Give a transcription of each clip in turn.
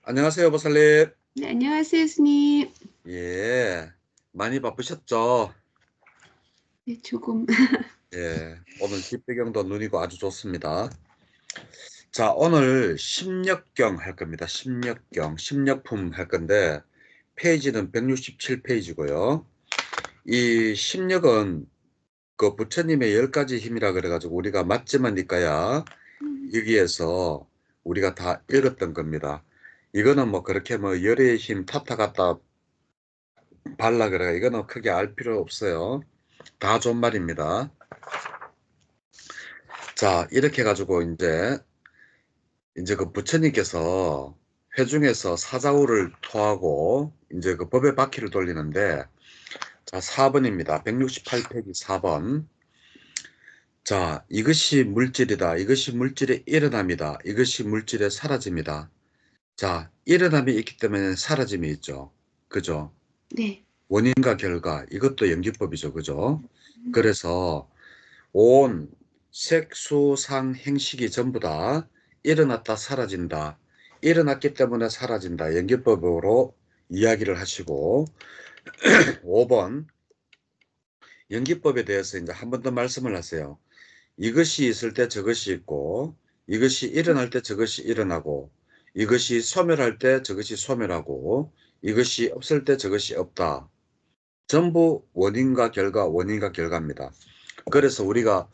안녕하세요, 보살님. 네, 안녕하세요, 스님. 예, 많이 바쁘셨죠? 네, 조금. 예, 오늘 집 배경도 눈이고 아주 좋습니다. 자, 오늘 심력경 할 겁니다. 심력경, 심력품 할 건데, 페이지는 167페이지고요. 이 심력은 그 부처님의 10가지 힘이라 그래가지고 우리가 맞지만 니까야 여기에서 우리가 다 읽었던 겁니다. 이거는 뭐 그렇게 뭐 열의 힘 탔다 갔다 발라 그래. 이거는 크게 알 필요 없어요. 다 존말입니다. 자, 이렇게 해가지고 이제 그 부처님께서 회중에서 사자우를 토하고 이제 그 법의 바퀴를 돌리는데, 자, 4번입니다. 168페이지 4번. 자, 이것이 물질이다. 이것이 물질의 일어남이다. 이것이 물질의 사라짐이다. 자, 일어남이 있기 때문에 사라짐이 있죠. 그죠? 네. 원인과 결과, 이것도 연기법이죠. 그죠? 그래서 온 색수상 행식이 전부 다 일어났다 사라진다. 일어났기 때문에 사라진다. 연기법으로 이야기를 하시고 5번 연기법에 대해서 이제 한 번 더 말씀을 하세요. 이것이 있을 때 저것이 있고 이것이 일어날 때 저것이 일어나고 이것이 소멸할 때 저것이 소멸하고 이것이 없을 때 저것이 없다. 전부 원인과 결과, 원인과 결과입니다. 그래서 우리가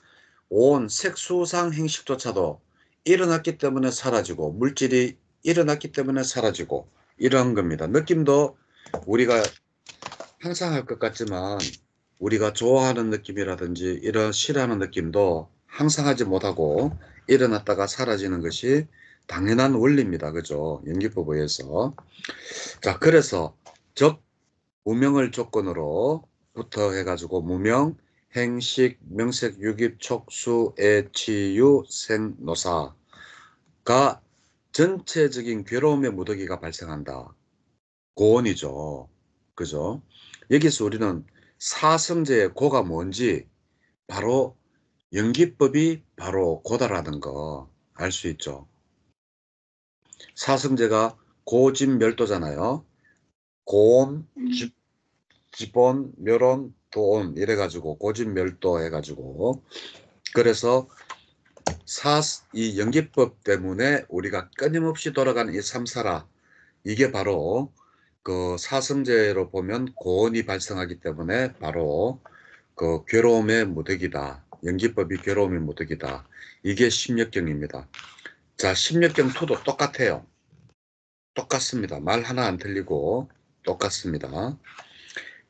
온 색수상 행식조차도 일어났기 때문에 사라지고 물질이 일어났기 때문에 사라지고 이런 겁니다. 느낌도 우리가 항상 할 것 같지만 우리가 좋아하는 느낌이라든지 이런 싫어하는 느낌도 항상 하지 못하고 일어났다가 사라지는 것이 당연한 원리입니다. 그죠? 연기법에 의해서. 자, 그래서 적 무명을 조건으로부터 해가지고 무명, 행식, 명색, 유깁, 촉수, 애, 치유, 생, 노사가 전체적인 괴로움의 무더기가 발생한다. 고원이죠. 그죠? 여기서 우리는 사성제의 고가 뭔지 바로 연기법이 바로 고다라는 거 알 수 있죠. 사성제가 고진멸도잖아요. 고온, 기본, 멸원, 도온 이래가지고 고진멸도 해가지고 그래서 이 연기법 때문에 우리가 끊임없이 돌아가는 이 삼사라 이게 바로 그 사성제로 보면 고온이 발생하기 때문에 바로 그 괴로움의 무더기다. 연기법이 괴로움의 무더기다. 이게 심력경입니다. 자, 심력경 2도 똑같아요. 똑같습니다. 말 하나 안 틀리고 똑같습니다.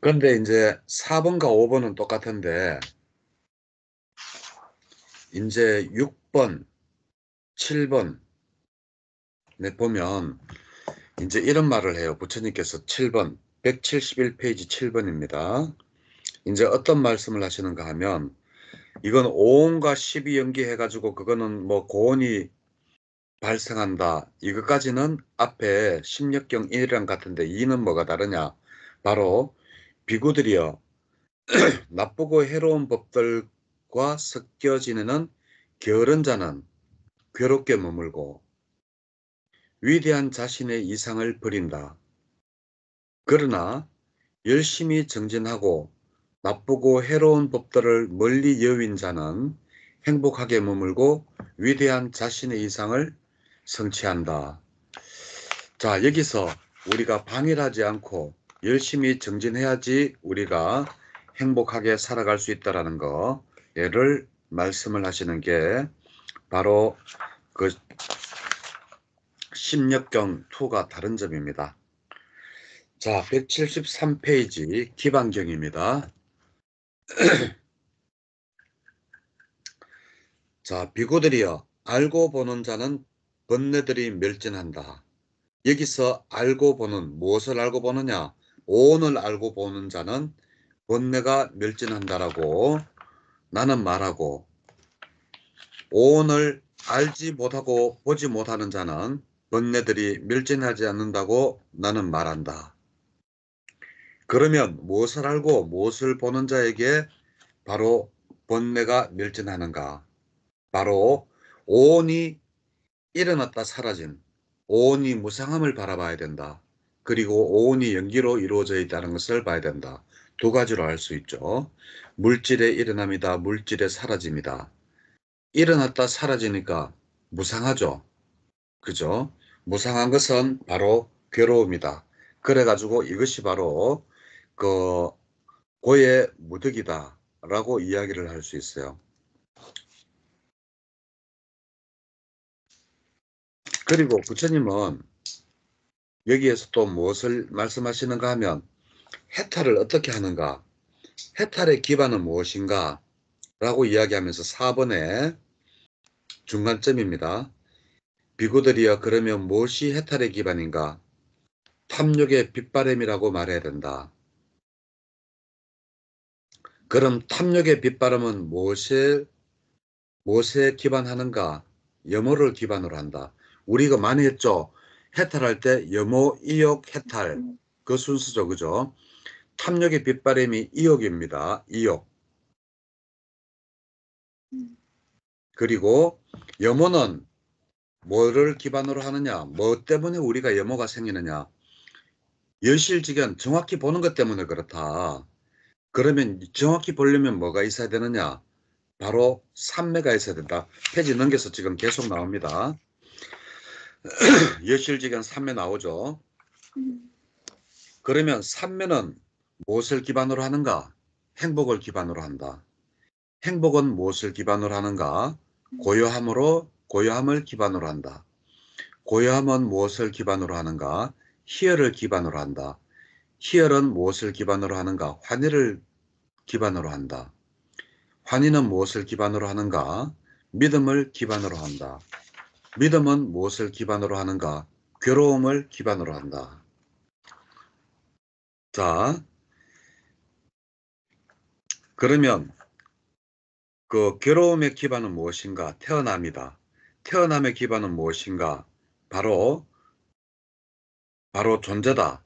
그런데 이제 4번과 5번은 똑같은데 이제 6번, 7번 네 보면 이제 이런 말을 해요. 부처님께서 7번, 171페이지 7번입니다. 이제 어떤 말씀을 하시는가 하면 이건 오온과 12 연기해가지고 그거는 뭐 고온이 발생한다. 이것까지는 앞에 심력경 1이랑 같은데 2는 뭐가 다르냐? 바로 비구들이여 나쁘고 해로운 법들과 섞여 지내는 게으른 자는 괴롭게 머물고 위대한 자신의 이상을 버린다. 그러나 열심히 정진하고 나쁘고 해로운 법들을 멀리 여윈 자는 행복하게 머물고 위대한 자신의 이상을 성취한다. 자, 여기서 우리가 방일하지 않고 열심히 정진해야지 우리가 행복하게 살아갈 수 있다라는 거, 얘를 말씀을 하시는 게 바로 그 심력경 2가 다른 점입니다. 자, 173페이지 기반경입니다. 자, 비구들이여 알고 보는 자는 번뇌들이 멸진한다. 여기서 알고 보는 무엇을 알고 보느냐? 오온을 알고 보는 자는 번뇌가 멸진한다라고 나는 말하고 오온을 알지 못하고 보지 못하는 자는 번뇌들이 멸진하지 않는다고 나는 말한다. 그러면 무엇을 알고 무엇을 보는 자에게 바로 번뇌가 멸진하는가? 바로 오온이 일어났다 사라진 오온이 무상함을 바라봐야 된다. 그리고 오온이 연기로 이루어져 있다는 것을 봐야 된다. 두 가지로 알 수 있죠. 물질의 일어남이다. 물질의 사라짐이다. 일어났다 사라지니까 무상하죠. 그죠? 무상한 것은 바로 괴로움이다. 그래가지고 이것이 바로 그 고의 무득이다 라고 이야기를 할 수 있어요. 그리고 부처님은 여기에서 또 무엇을 말씀하시는가 하면 해탈을 어떻게 하는가, 해탈의 기반은 무엇인가 라고 이야기하면서 4번의 중간점입니다. 비구들이여 그러면 무엇이 해탈의 기반인가? 탐욕의 빗바람이라고 말해야 된다. 그럼 탐욕의 빗바람은 무엇에 기반하는가? 염호를 기반으로 한다. 우리가 많이 했죠. 해탈할 때 염호, 이욕, 해탈. 그 순서죠. 그죠? 탐욕의 빗바람이 이욕입니다. 이욕. 그리고 염호는 뭐를 기반으로 하느냐? 뭐 때문에 우리가 염호가 생기느냐? 여실직연 정확히 보는 것 때문에 그렇다. 그러면 정확히 보려면 뭐가 있어야 되느냐? 바로 삼매가 있어야 된다. 페이지 넘겨서 지금 계속 나옵니다. 여실직연 삼매 나오죠. 그러면 삼매는 무엇을 기반으로 하는가? 행복을 기반으로 한다. 행복은 무엇을 기반으로 하는가? 고요함을 기반으로 한다. 고요함은 무엇을 기반으로 하는가? 희열을 기반으로 한다. 희열은 무엇을 기반으로 하는가? 환희를 기반으로 한다. 환희는 무엇을 기반으로 하는가? 믿음을 기반으로 한다. 믿음은 무엇을 기반으로 하는가? 괴로움을 기반으로 한다. 자, 그러면 그 괴로움의 기반은 무엇인가? 태어남이다. 태어남의 기반은 무엇인가? 바로 존재다.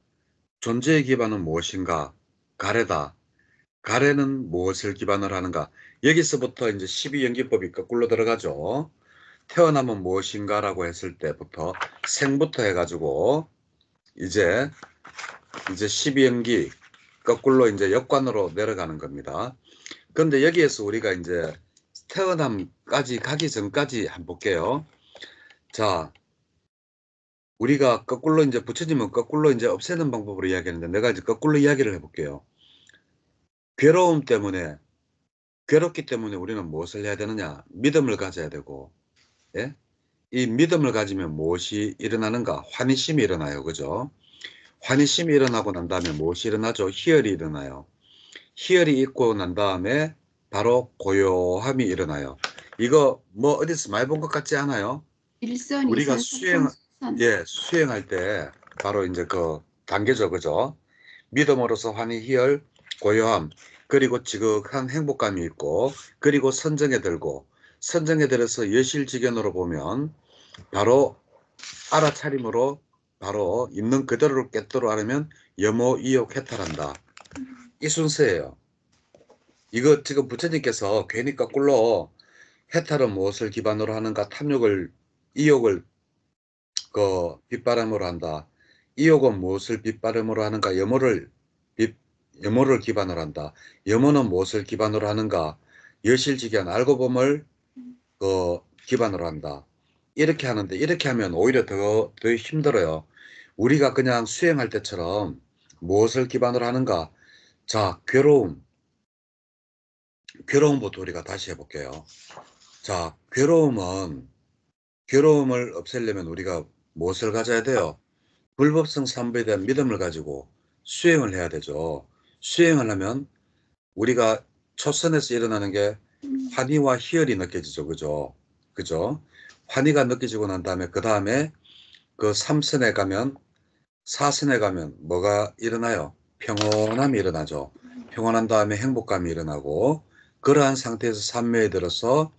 존재의 기반은 무엇인가? 가래다. 가래는 무엇을 기반으로 하는가? 여기서부터 이제 12연기법이 거꾸로 들어가죠. 태어남은 무엇인가라고 했을 때부터 생부터 해가지고 이제 12연기 거꾸로 이제 역관으로 내려가는 겁니다. 그런데 여기에서 우리가 이제 태어남까지 가기 전까지 한번 볼게요. 자, 우리가 거꾸로 이제 부처님은 거꾸로 이제 없애는 방법으로 이야기하는데 내가 이제 거꾸로 이야기를 해볼게요. 괴로움 때문에 괴롭기 때문에 우리는 무엇을 해야 되느냐? 믿음을 가져야 되고, 예? 이 믿음을 가지면 무엇이 일어나는가? 환희심이 일어나요. 그죠? 환희심이 일어나고 난 다음에 무엇이 일어나죠? 희열이 일어나요. 희열이 있고 난 다음에 바로 고요함이 일어나요. 이거 뭐 어디서 많이 본 것 같지 않아요? 일선, 우리가 이선, 삼선, 수선. 수행할 때 바로 이제 그 단계죠. 그죠? 믿음으로서 환희, 희열, 고요함, 그리고 지극한 행복감이 있고, 그리고 선정에 들고, 선정에 들어서 여실직연으로 보면 바로 알아차림으로 바로 있는 그대로를 깨뜨려 하려면 염호, 이욕, 해탈한다. 이 순서예요. 이거 지금 부처님께서 괜히 거꾸로 해탈은 무엇을 기반으로 하는가? 탐욕을, 이욕을 빗바람으로 한다. 이욕은 무엇을 빗바람으로 하는가? 염호를 기반으로 한다. 염호는 무엇을 기반으로 하는가? 여실직연 알고 봄을 기반으로 한다. 이렇게 하는데 이렇게 하면 오히려 더 힘들어요. 우리가 그냥 수행할 때처럼 무엇을 기반으로 하는가? 자, 괴로움부터 우리가 다시 해볼게요. 자, 괴로움을 없애려면 우리가 무엇을 가져야 돼요? 불법성 삼부에 대한 믿음을 가지고 수행을 해야 되죠. 수행을 하면 우리가 초선에서 일어나는 게 환희와 희열이 느껴지죠. 그죠? 그죠? 환희가 느껴지고 난 다음에 그 다음에 그 3선에 가면 4선에 가면 뭐가 일어나요? 평온함이 일어나죠. 평온한 다음에 행복감이 일어나고 그러한 상태에서 삼매에 들어서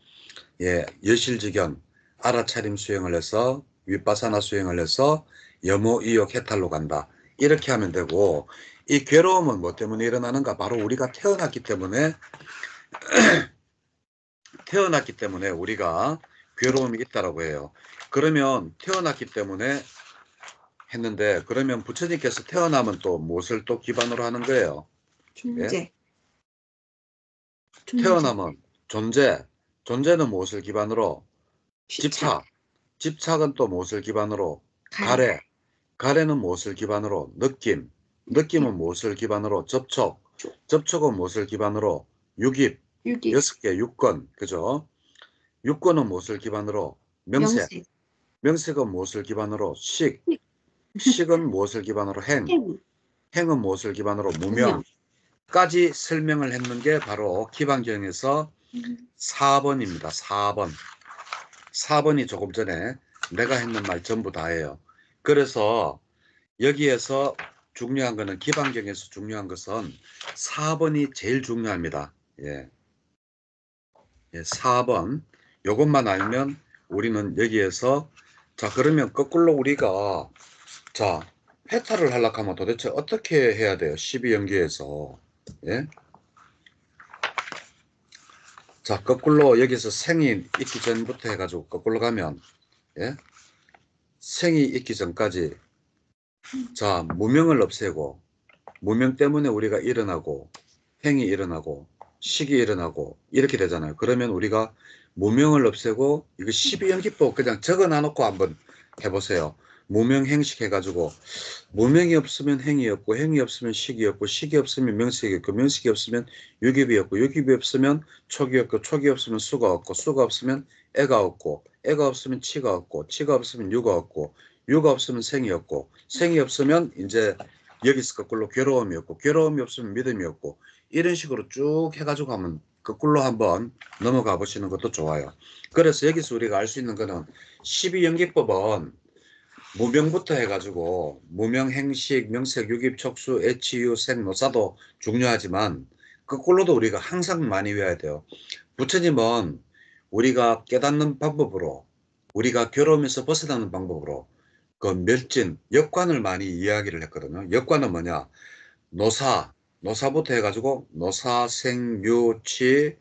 여실직연 알아차림 수행을 해서 윗바사나 수행을 해서 염호, 이욕, 해탈로 간다. 이렇게 하면 되고 이 괴로움은 뭐 때문에 일어나는가? 바로 우리가 태어났기 때문에 우리가 괴로움이 있다라고 해요. 그러면 태어났기 때문에 했는데, 그러면 부처님께서 태어나면 또 무엇을 또 기반으로 하는 거예요? 존재. 태어나면 존재는 무엇을 기반으로? 집착. 집착은 또 무엇을 기반으로? 가래는 무엇을 기반으로? 느낌은 무엇을 기반으로? 접촉은 무엇을 기반으로? 유깁. 유기. 6개, 육권. 그죠? 육권은 무엇을 기반으로? 명색. 명색. 명색은 무엇을 기반으로? 식은 무엇을 기반으로? 행. 행은 무엇을 기반으로? 무명. 까지 설명을 했는 게 바로 기반경에서 4번입니다. 4번. 4번이 조금 전에 내가 했는 말 전부 다예요. 그래서 여기에서 중요한 거는, 기반경에서 중요한 것은 4번이 제일 중요합니다. 예. 4번. 요것만 알면 우리는 여기에서, 자, 그러면 거꾸로 우리가, 자, 해탈을 하려고 하면 도대체 어떻게 해야 돼요? 12연기에서. 예? 자, 거꾸로 여기서 생이 있기 전부터 해가지고 거꾸로 가면, 예? 생이 있기 전까지, 자, 무명을 없애고, 무명 때문에 우리가 일어나고, 행이 일어나고, 식이 일어나고, 이렇게 되잖아요. 그러면 우리가 무명을 없애고, 이거 12연기법 그냥 적어 놔놓고 한번 해보세요. 무명행식 해가지고, 무명이 없으면 행이 없고, 행이 없으면 식이 없고, 식이 없으면 명색이 없고, 명색이 없으면 유깁이 없고, 유깁이 없으면 촉이 없고, 촉이 없으면 수가 없고, 수가 없으면 애가 없고, 애가 없으면 치가 없고, 치가 없으면 유가 없고, 유가 없으면 생이 없고, 생이 없으면 이제 여기서 거꾸로 괴로움이 없고, 괴로움이 없으면 믿음이 없고, 이런 식으로 쭉 해가지고 하면 거꾸로 한번 넘어가 보시는 것도 좋아요. 그래서 여기서 우리가 알 수 있는 거는 12연기법은 무명부터 해가지고 무명, 행식, 명색, 유깁, 촉수, 애치, 유, 생, 노사도 중요하지만 거꾸로도 우리가 항상 많이 외워야 돼요. 부처님은 우리가 깨닫는 방법으로, 우리가 괴로움에서 벗어나는 방법으로 그 멸진, 역관을 많이 이야기를 했거든요. 역관은 뭐냐? 노사부터 해가지고 노사, 생, 유, 치,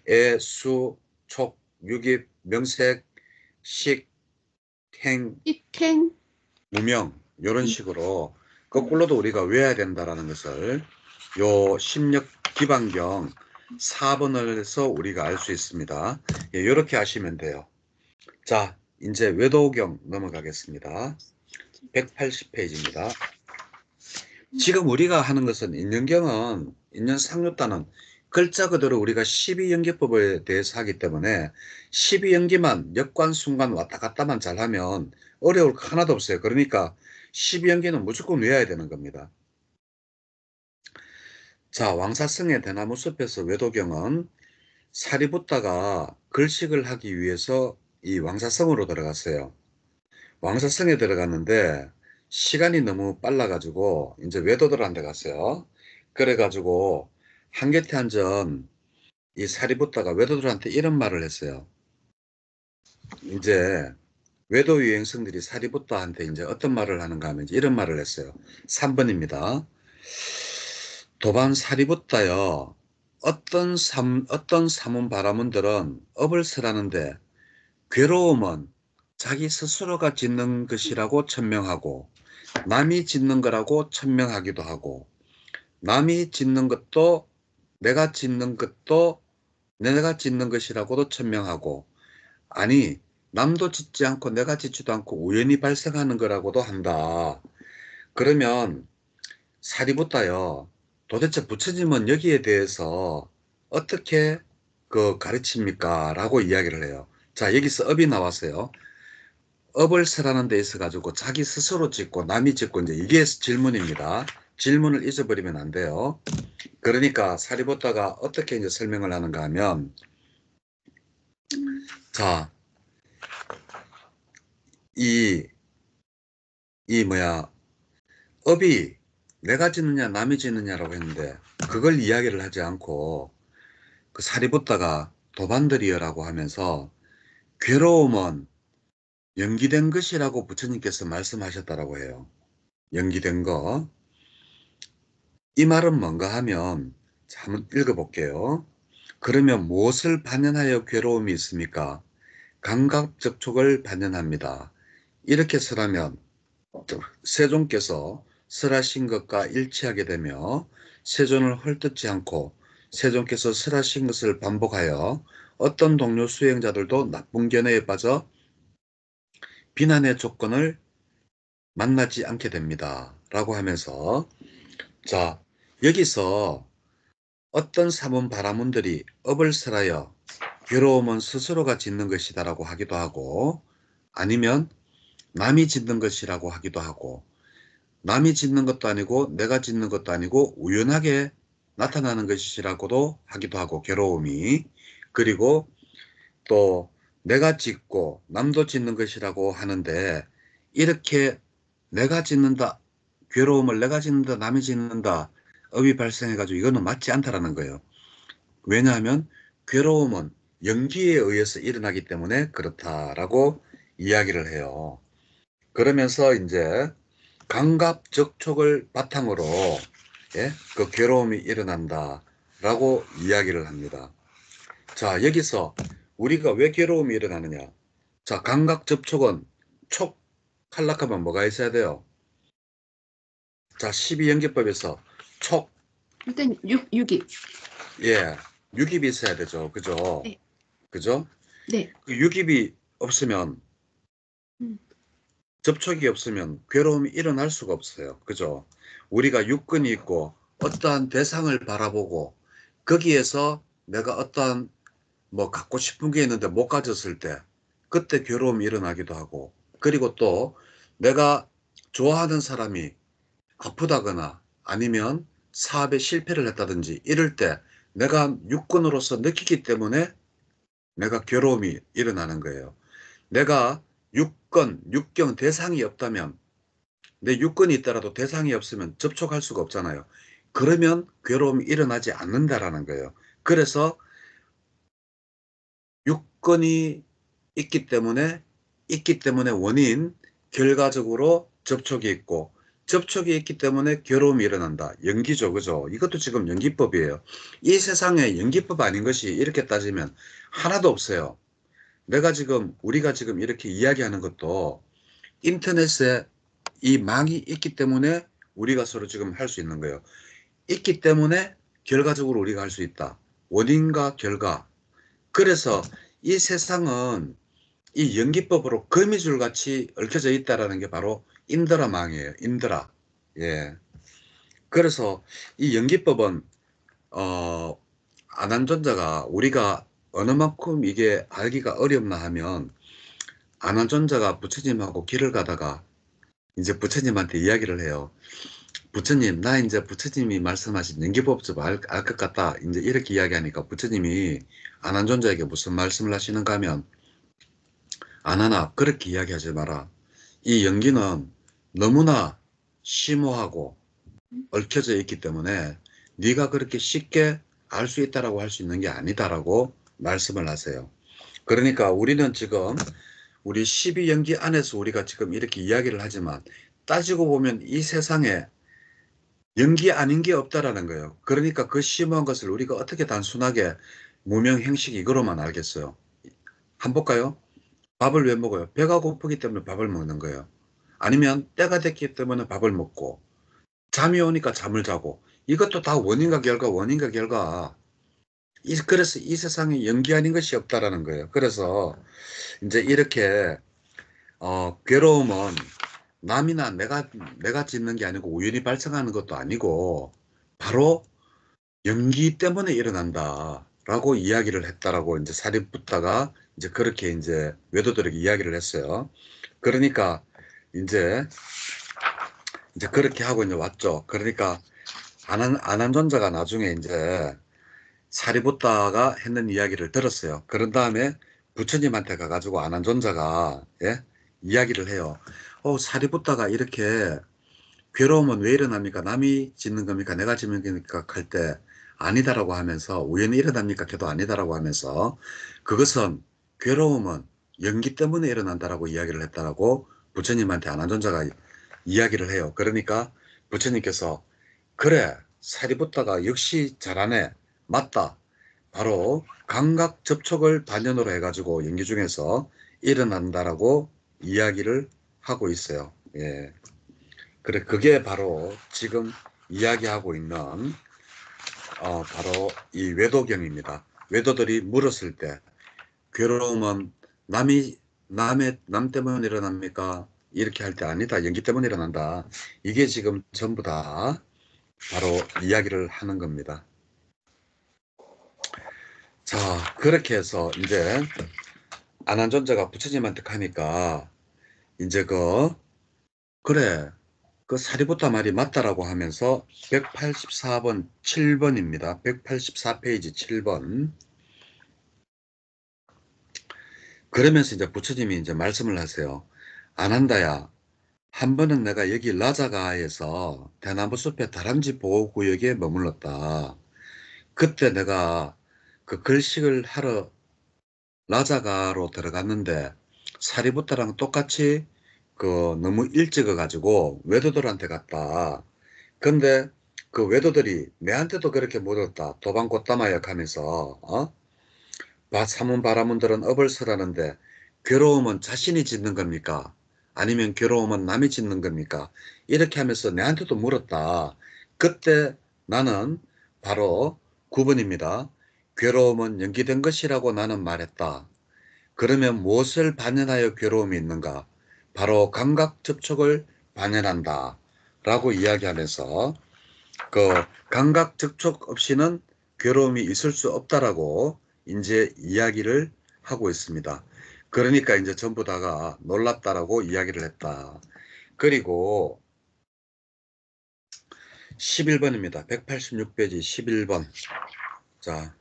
애, 수, 촉, 유깁, 명색, 식, 행, 식행. 무명, 이런 식으로 거꾸로도 우리가 외워야 된다라는 것을 요 심력 기반경 4번을 해서 우리가 알 수 있습니다. 예, 이렇게 하시면 돼요. 자, 이제 외도경 넘어가겠습니다. 180페이지입니다. 지금 우리가 하는 것은 인연경은, 인연상류단은 글자 그대로 우리가 12연기법에 대해서 하기 때문에 12연기만 역관, 순관 왔다 갔다만 잘하면 어려울 거 하나도 없어요. 그러니까 12연기는 무조건 외워야 되는 겁니다. 자, 왕사성의 대나무 숲에서 외도경은 사리붓다가 글식을 하기 위해서 이 왕사성으로 들어갔어요. 왕사성에 들어갔는데 시간이 너무 빨라가지고 이제 외도들한테 갔어요. 그래가지고 한계태 한전 이 사리붓다가 외도들한테 이런 말을 했어요. 이제 외도 유행성들이 사리붓다한테 이제 어떤 말을 하는가 하면 이제 이런 말을 했어요. 3번입니다. 도반 사리붓다여, 어떤 사문 바라문들은 업을 설하는데 괴로움은 자기 스스로가 짓는 것이라고 천명하고 남이 짓는 거라고 천명하기도 하고, 남이 짓는 것도 내가 짓는 것도 내가 짓는 것이라고도 천명하고, 아니 남도 짓지 않고 내가 짓지도 않고 우연히 발생하는 거라고도 한다. 그러면 사리붓다요, 도대체 부처님은 여기에 대해서 어떻게 가르칩니까? 라고 이야기를 해요. 자, 여기서 업이 나왔어요. 업을 설하는 데 있어 가지고 자기 스스로 짓고 남이 짓고, 이제 이게 질문입니다. 질문을 잊어버리면 안 돼요. 그러니까 사리붓다가 어떻게 이제 설명을 하는가 하면, 자, 이 업이 내가 짓느냐 남이 짓느냐라고 했는데 그걸 이야기를 하지 않고 그 사리붓다가 도반들이여라고 하면서 괴로움은 연기된 것이라고 부처님께서 말씀하셨다라고 해요. 연기된 거. 이 말은 뭔가 하면, 자, 한번 읽어볼게요. 그러면 무엇을 반연하여 괴로움이 있습니까? 감각 접촉을 반연합니다. 이렇게 설하면 세존께서 설하신 것과 일치하게 되며 세존을 헐뜯지 않고 세존께서 설하신 것을 반복하여 어떤 동료 수행자들도 나쁜 견해에 빠져 비난의 조건을 만나지 않게 됩니다. 라고 하면서 자 여기서 어떤 사문 바라문들이 업을 설하여 괴로움은 스스로가 짓는 것이다 라고 하기도 하고 아니면 남이 짓는 것이라고 하기도 하고 남이 짓는 것도 아니고 내가 짓는 것도 아니고 우연하게 나타나는 것이라고도 하기도 하고 괴로움이 그리고 또 내가 짓고 남도 짓는 것이라고 하는데 이렇게 내가 짓는다 괴로움을 내가 짓는다 남이 짓는다 업이 발생해 가지고 이거는 맞지 않다라는 거예요. 왜냐하면 괴로움은 연기에 의해서 일어나기 때문에 그렇다라고 이야기를 해요. 그러면서 이제 감각 접촉을 바탕으로 예? 그 괴로움이 일어난다라고 이야기를 합니다. 자, 여기서 우리가 왜 괴로움이 일어나느냐? 자, 감각 접촉은 촉, 탈락하면 뭐가 있어야 돼요? 자, 12연계법에서 촉, 일단 6이. 예, 유깁이 있어야 되죠. 그죠? 네. 그죠? 네. 그 유깁이 없으면 음. 접촉이 없으면 괴로움이 일어날 수가 없어요. 그죠? 우리가 육근이 있고 어떠한 대상을 바라보고 거기에서 내가 어떠한 뭐 갖고 싶은 게 있는데 못 가졌을 때 그때 괴로움이 일어나기도 하고 그리고 또 내가 좋아하는 사람이 아프다거나 아니면 사업에 실패를 했다든지 이럴 때 내가 육근으로서 느끼기 때문에 내가 괴로움이 일어나는 거예요. 내가 육건, 육경 대상이 없다면 내 육건이 있더라도 대상이 없으면 접촉할 수가 없잖아요. 그러면 괴로움이 일어나지 않는다라는 거예요. 그래서 육건이 있기 때문에 원인, 결과적으로 접촉이 있고 접촉이 있기 때문에 괴로움이 일어난다. 연기죠. 그죠? 이것도 지금 연기법이에요. 이 세상에 연기법 아닌 것이 이렇게 따지면 하나도 없어요. 우리가 지금 이렇게 이야기하는 것도 인터넷에 이 망이 있기 때문에 우리가 서로 지금 할 수 있는 거예요. 있기 때문에 결과적으로 우리가 할 수 있다. 원인과 결과. 그래서 이 세상은 이 연기법으로 거미줄 같이 얽혀져 있다라는 게 바로 인드라망이에요. 인드라. 예. 그래서 이 연기법은 안한존자가 우리가 어느 만큼 이게 알기가 어렵나 하면 안한존자가 부처님하고 길을 가다가 이제 부처님한테 이야기를 해요. 부처님, 나 이제 부처님이 말씀하신 연기법 좀 알 것 같다. 이제 이렇게 이야기하니까 부처님이 안한존자에게 무슨 말씀을 하시는가 하면 안하나 그렇게 이야기하지 마라. 이 연기는 너무나 심오하고 얽혀져 있기 때문에 네가 그렇게 쉽게 알 수 있다라고 할 수 있는 게 아니다라고 말씀을 하세요. 그러니까 우리는 지금 우리 12연기 안에서 우리가 지금 이렇게 이야기를 하지만 따지고 보면 이 세상에 연기 아닌 게 없다라는 거예요. 그러니까 그 심오한 것을 우리가 어떻게 단순하게 무명행식 이거로만 알겠어요. 한번 볼까요? 밥을 왜 먹어요? 배가 고프기 때문에 밥을 먹는 거예요. 아니면 때가 됐기 때문에 밥을 먹고 잠이 오니까 잠을 자고 이것도 다 원인과 결과 원인과 결과 그래서 이 세상에 연기 아닌 것이 없다라는 거예요. 그래서 이제 이렇게 괴로움은 남이나 내가 짓는 게 아니고 우연히 발생하는 것도 아니고 바로 연기 때문에 일어난다라고 이야기를 했다라고 이제 사립부다가 이제 그렇게 이제 외도들에게 이야기를 했어요. 그러니까 이제 그렇게 하고 이제 왔죠. 그러니까 안한존자가 나중에 이제 사리부다가 했는 이야기를 들었어요. 그런 다음에 부처님한테 가가지고 안한존자가 예? 이야기를 해요. 사리부다가 이렇게 괴로움은 왜 일어납니까? 남이 짓는 겁니까? 내가 짓는 겁니까? 할 때 아니다라고 하면서 우연히 일어납니까? 걔도 아니다라고 하면서 그것은 괴로움은 연기 때문에 일어난다라고 이야기를 했다라고 부처님한테 안한존자가 이야기를 해요. 그러니까 부처님께서 그래 사리부다가 역시 잘하네 맞다 바로 감각 접촉을 반연으로 해가지고 연기 중에서 일어난다라고 이야기를 하고 있어요. 예. 그래, 그게 바로 지금 이야기하고 있는 바로 이 외도경입니다. 외도들이 물었을 때 괴로움은 남 때문에 일어납니까? 이렇게 할 때 아니다. 연기 때문에 일어난다. 이게 지금 전부 다 바로 이야기를 하는 겁니다. 자, 그렇게 해서 이제 안한존재가 부처님한테 가니까 이제 그래, 그 사리부타 말이 맞다라고 하면서 184번 7번입니다. 184페이지 7번. 그러면서 이제 부처님이 이제 말씀을 하세요. 안한다야. 한 번은 내가 여기 라자가에서 대나무 숲의 다람쥐 보호구역에 머물렀다. 그때 내가 그 글식을 하러 라자가로 들어갔는데 사리부타랑 똑같이 너무 일찍 와가지고 외도들한테 갔다. 근데 그 외도들이 내한테도 그렇게 묻었다. 도방꽃다마역 하면서 사문 바라문들은 업을 설하는데 괴로움은 자신이 짓는 겁니까? 아니면 괴로움은 남이 짓는 겁니까? 이렇게 하면서 내한테도 물었다. 그때 나는 바로 9번입니다. 괴로움은 연기된 것이라고 나는 말했다. 그러면 무엇을 반연하여 괴로움이 있는가? 바로 감각 접촉을 반연한다. 라고 이야기하면서 그 감각 접촉 없이는 괴로움이 있을 수 없다라고 이제 이야기를 하고 있습니다. 그러니까 이제 전부 다가 놀랍다라고 이야기를 했다. 그리고 11번입니다. 186페이지 11번. 자,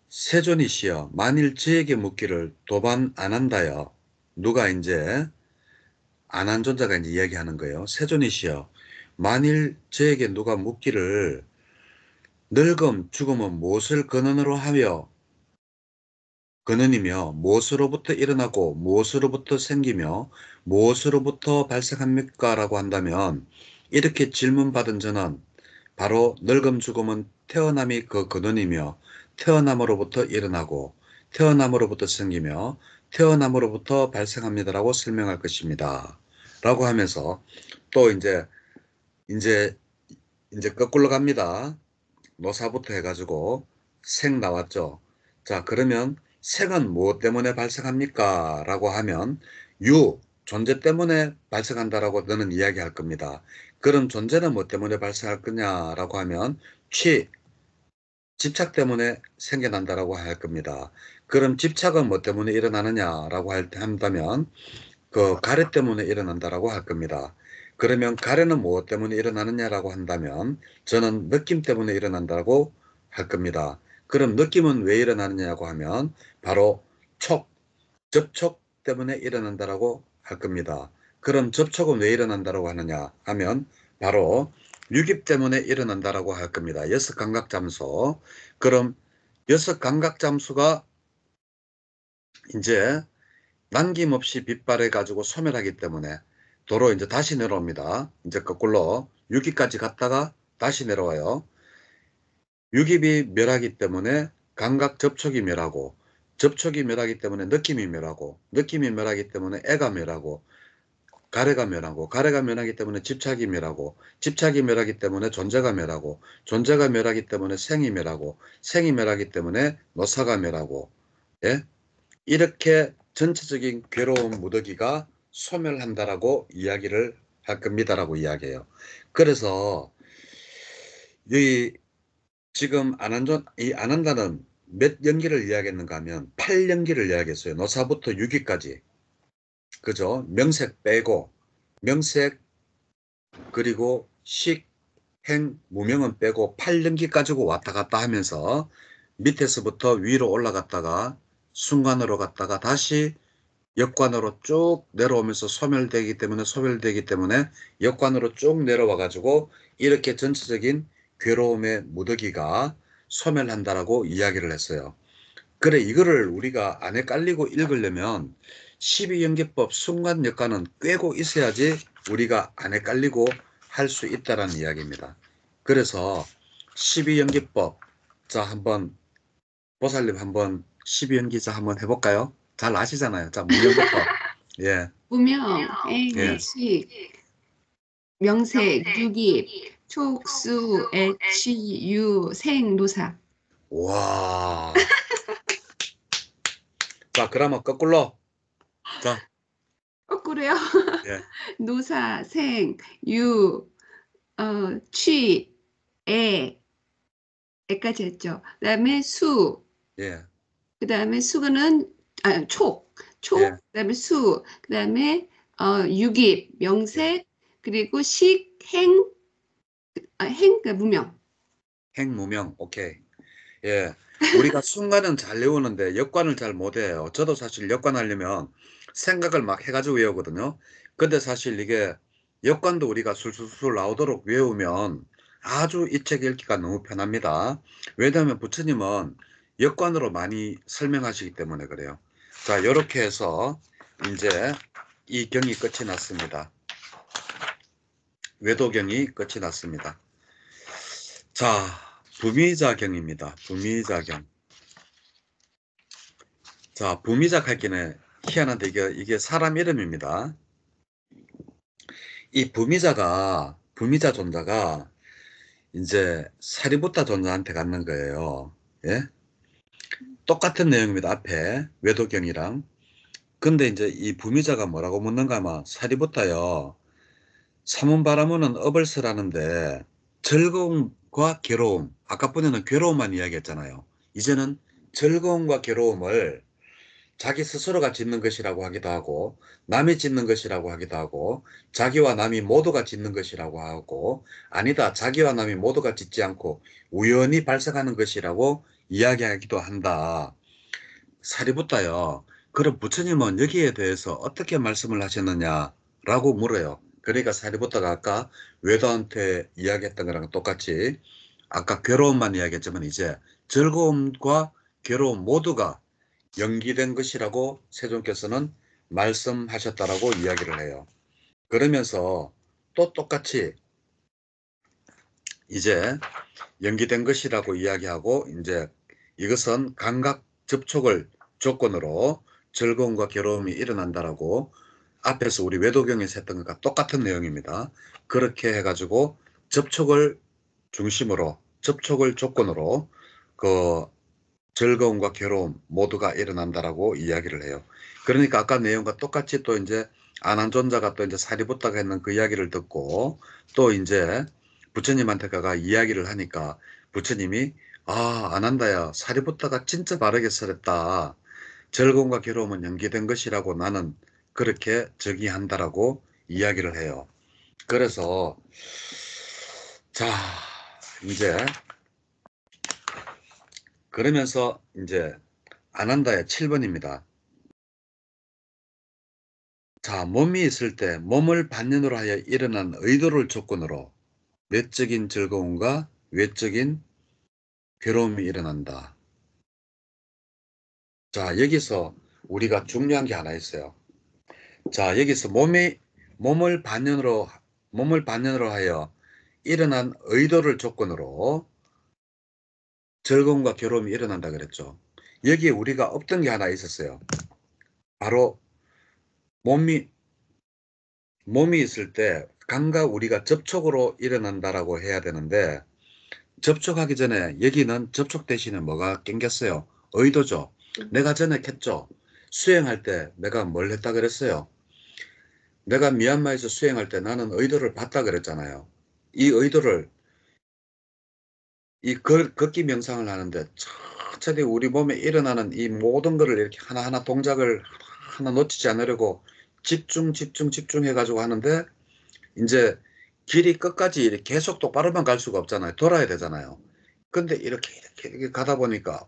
세존이시여 만일 저에게 묻기를 도반 안 한다여. 누가 이제 안한존자가 이제 이야기하는 거예요. 세존이시여 만일 저에게 누가 묻기를 늙음 죽음은 무엇을 근원으로 하며 근원이며 무엇으로부터 일어나고 무엇으로부터 생기며 무엇으로부터 발생합니까? 라고 한다면 이렇게 질문받은 저는 바로 늙음 죽음은 태어남이 그 근원이며 태어남으로부터 일어나고 태어남으로부터 생기며 태어남으로부터 발생합니다라고 설명할 것입니다. 라고 하면서 또 이제 거꾸로 갑니다. 노사부터 해가지고 생 나왔죠. 자, 그러면 생은 무엇 때문에 발생합니까? 라고 하면 존재 때문에 발생한다라고 너는 이야기할 겁니다. 그럼 존재는 뭐 때문에 발생할 거냐라고 하면 집착 때문에 생겨난다라고 할 겁니다. 그럼 집착은 뭐 때문에 일어나느냐라고 한다면 가래 때문에 일어난다라고 할 겁니다. 그러면 가래는 무엇 때문에 일어나느냐라고 한다면 저는 느낌 때문에 일어난다고 할 겁니다. 그럼 느낌은 왜 일어나느냐고 하면 바로 접촉 때문에 일어난다라고 할 겁니다. 그럼 접촉은 왜 일어난다라고 하느냐 하면 바로 유깁 때문에 일어난다라고 할 겁니다. 여섯 감각 잠수. 그럼 여섯 감각 잠수가 이제 남김없이 빗발해 가지고 소멸하기 때문에 도로 이제 다시 내려옵니다. 이제 거꾸로 6기까지 갔다가 다시 내려와요. 유깁이 멸하기 때문에 감각 접촉이 멸하고 접촉이 멸하기 때문에 느낌이 멸하고 느낌이 멸하기 때문에 애가 멸하고 가래가 멸하고 가래가 멸하기 때문에 집착이 멸하고 집착이 멸하기 때문에 존재가 멸하고 존재가 멸하기 때문에 생이 멸하고 생이 멸하기 때문에 노사가 멸하고 예? 이렇게 전체적인 괴로운 무더기가 소멸한다라고 이야기를 할 겁니다라고 이야기해요. 그래서 이 지금 이 안한다는 몇 연기를 이야기했는가 하면 8연기를 이야기했어요. 노사부터 6위까지. 그죠? 명색 빼고 명색 그리고 식, 행, 무명은 빼고 8연기 가지고 왔다 갔다 하면서 밑에서부터 위로 올라갔다가 순간으로 갔다가 다시 역관으로 쭉 내려오면서 소멸되기 때문에 역관으로 쭉 내려와 가지고 이렇게 전체적인 괴로움의 무더기가 소멸한다라고 이야기를 했어요. 그래, 이거를 우리가 안에 깔리고 읽으려면 12연계법 순간역관은 꿰고 있어야지 우리가 안에 깔리고 할 수 있다라는 이야기입니다. 그래서 12연계법 자 한번 보살님 한번 12연기자 한번 해볼까요? 잘 아시잖아요. 자, 문명부터. 예, 무명, 예. 식, 명색, 유기, 촉수, 애취, 유, 생, 노사. 와. 자, 그러면 거꾸로. 자, 거꾸로요. 예, 노사, 생, 유, 취, 애, 애까지 했죠. 그다음에 수, 예, 그다음에 수는 예. 그다음에 수, 그다음에 유기, 예. 명색, 그리고 식, 행, 그러니까 무명. 행무명, 오케이. 예. 우리가 순간은 잘 외우는데 역관을 잘 못해요. 저도 사실 역관 하려면 생각을 막 해가지고 외우거든요. 근데 사실 이게 역관도 우리가 술술술 나오도록 외우면 아주 이 책 읽기가 너무 편합니다. 왜냐하면 부처님은 역관으로 많이 설명하시기 때문에 그래요. 자, 이렇게 해서 이제 이 경이 끝이 났습니다. 외도경이 끝이 났습니다. 자, 부미자경입니다. 부미자경. 자, 부미작 할 때는 희한한데 이게 사람 이름입니다. 이 부미자 존자가 이제 사리부타 존자한테 갖는 거예요. 예? 똑같은 내용입니다. 앞에 외도경이랑. 근데 이제 이 부미자가 뭐라고 묻는가 하면 사리부타요. 사문바라문은 업을 쓰라는데 즐거움과 괴로움. 아까 번에는 괴로움만 이야기했잖아요. 이제는 즐거움과 괴로움을 자기 스스로가 짓는 것이라고 하기도 하고 남이 짓는 것이라고 하기도 하고 자기와 남이 모두가 짓는 것이라고 하고 아니다 자기와 남이 모두가 짓지 않고 우연히 발생하는 것이라고 이야기하기도 한다. 사리부타요. 그럼 부처님은 여기에 대해서 어떻게 말씀을 하셨느냐라고 물어요. 그러니까 사리부타가 아까 외도한테 이야기했던 거랑 똑같이 아까 괴로움만 이야기했지만 이제 즐거움과 괴로움 모두가 연기된 것이라고 세존께서는 말씀하셨다라고 이야기를 해요. 그러면서 또 똑같이 이제 연기된 것이라고 이야기하고 이제 이것은 감각 접촉을 조건으로 즐거움과 괴로움이 일어난다라고 앞에서 우리 외도경에서 했던 것과 똑같은 내용입니다. 그렇게 해가지고 접촉을 중심으로 접촉을 조건으로 그 즐거움과 괴로움 모두가 일어난다라고 이야기를 해요. 그러니까 아까 내용과 똑같이 또 이제 아난존자가 또 이제 사리부타가 했는 그 이야기를 듣고 또 이제 부처님한테 가가 이야기를 하니까 부처님이 아난다야 사리부타가 진짜 바르게 설했다. 즐거움과 괴로움은 연기된 것이라고 나는 그렇게 정의한다라고 이야기를 해요. 그래서 자 이제 그러면서 이제 아난다의 7번입니다. 자, 몸이 있을 때 몸을 반연으로 하여 일어난 의도를 조건으로 내적인 즐거움과 외적인 괴로움이 일어난다. 자, 여기서 우리가 중요한 게 하나 있어요. 자, 여기서 몸을 반연으로 하여 일어난 의도를 조건으로 즐거움과 괴로움이 일어난다 그랬죠. 여기에 우리가 없던 게 하나 있었어요. 바로 몸이 있을 때 감각 우리가 접촉으로 일어난다라고 해야 되는데 접촉하기 전에 여기는 접촉 대신에 뭐가 낑겼어요? 의도죠. 내가 전에 했죠. 수행할 때 내가 뭘 했다 그랬어요? 내가 미얀마에서 수행할 때 나는 의도를 봤다 그랬잖아요. 이 의도를 걷기 명상을 하는데 천천히 우리 몸에 일어나는 이 모든 것을 이렇게 하나하나 동작을 하나 놓치지 않으려고 집중해가지고 하는데 이제 길이 끝까지 이렇게 계속 똑바로만 갈 수가 없잖아요. 돌아야 되잖아요. 근데 이렇게 가다 보니까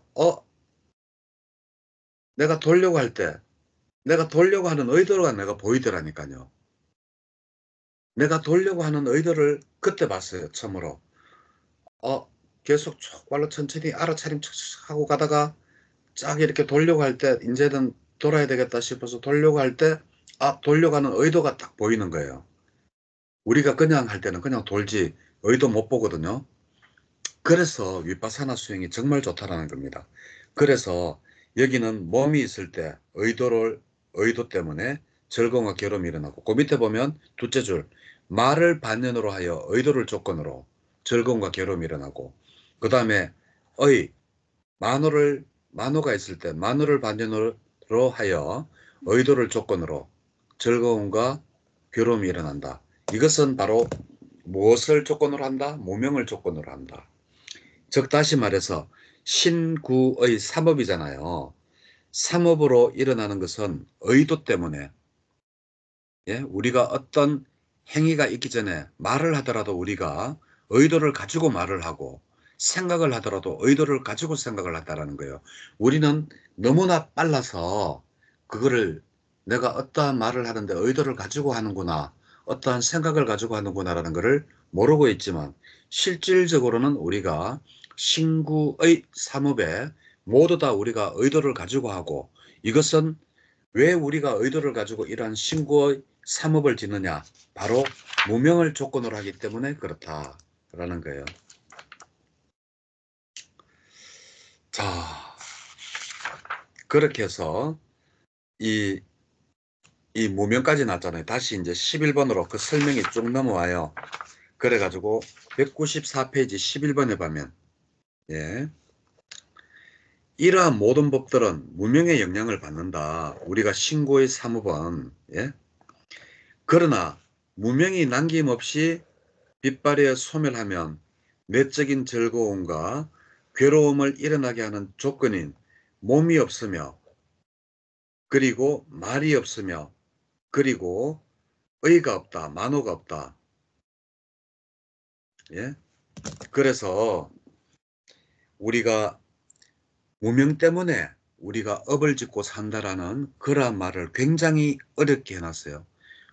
내가 돌려고 할 때 내가 돌려고 하는 의도가 내가 보이더라니까요. 내가 돌려고 하는 의도를 그때 봤어요. 처음으로. 어 계속 촉발로 천천히 알아차림 하고 가다가 쫙 이렇게 돌려고 할 때 이제는 돌아야 되겠다 싶어서 돌려고 할 때 돌려가는 의도가 딱 보이는 거예요. 우리가 그냥 할 때는 그냥 돌지 의도 못 보거든요. 그래서 위파사나 수행이 정말 좋다라는 겁니다. 그래서 여기는 몸이 있을 때 의도 때문에 즐거움과 괴로움이 일어나고, 그 밑에 보면 둘째 줄, 말을 반연으로 하여 의도를 조건으로 즐거움과 괴로움이 일어나고, 그 다음에 의, 만호가 있을 때 만호를 반연으로 하여 의도를 조건으로 즐거움과 괴로움이 일어난다. 이것은 바로 무엇을 조건으로 한다? 무명을 조건으로 한다. 즉 다시 말해서 신구의 삼업이잖아요. 삼업으로 일어나는 것은 의도 때문에, 예? 우리가 어떤 행위가 있기 전에 말을 하더라도 우리가 의도를 가지고 말을 하고, 생각을 하더라도 의도를 가지고 생각을 한다는 거예요. 우리는 너무나 빨라서 그거를 내가 어떠한 말을 하는데 의도를 가지고 하는구나, 어떠한 생각을 가지고 하는구나라는 것을 모르고 있지만, 실질적으로는 우리가 신구의 삼업에 모두 다 우리가 의도를 가지고 하고, 이것은 왜 우리가 의도를 가지고 이러한 신구의 삼업을 짓느냐? 바로 무명을 조건으로 하기 때문에 그렇다라는 거예요. 자, 그렇게 해서 이 무명까지 났잖아요. 다시 이제 11번으로 그 설명이 쭉 넘어와요. 그래가지고 194페이지 11번에 보면, 예, 이러한 모든 법들은 무명의 영향을 받는다. 우리가 신구의 삼업은, 예, 그러나 무명이 남김없이 빛발에 소멸하면 내적인 즐거움과 괴로움을 일어나게 하는 조건인 몸이 없으며, 그리고 말이 없으며, 그리고 의가 없다, 만호가 없다. 예? 그래서 우리가 무명 때문에 우리가 업을 짓고 산다라는 그러한 말을 굉장히 어렵게 해놨어요.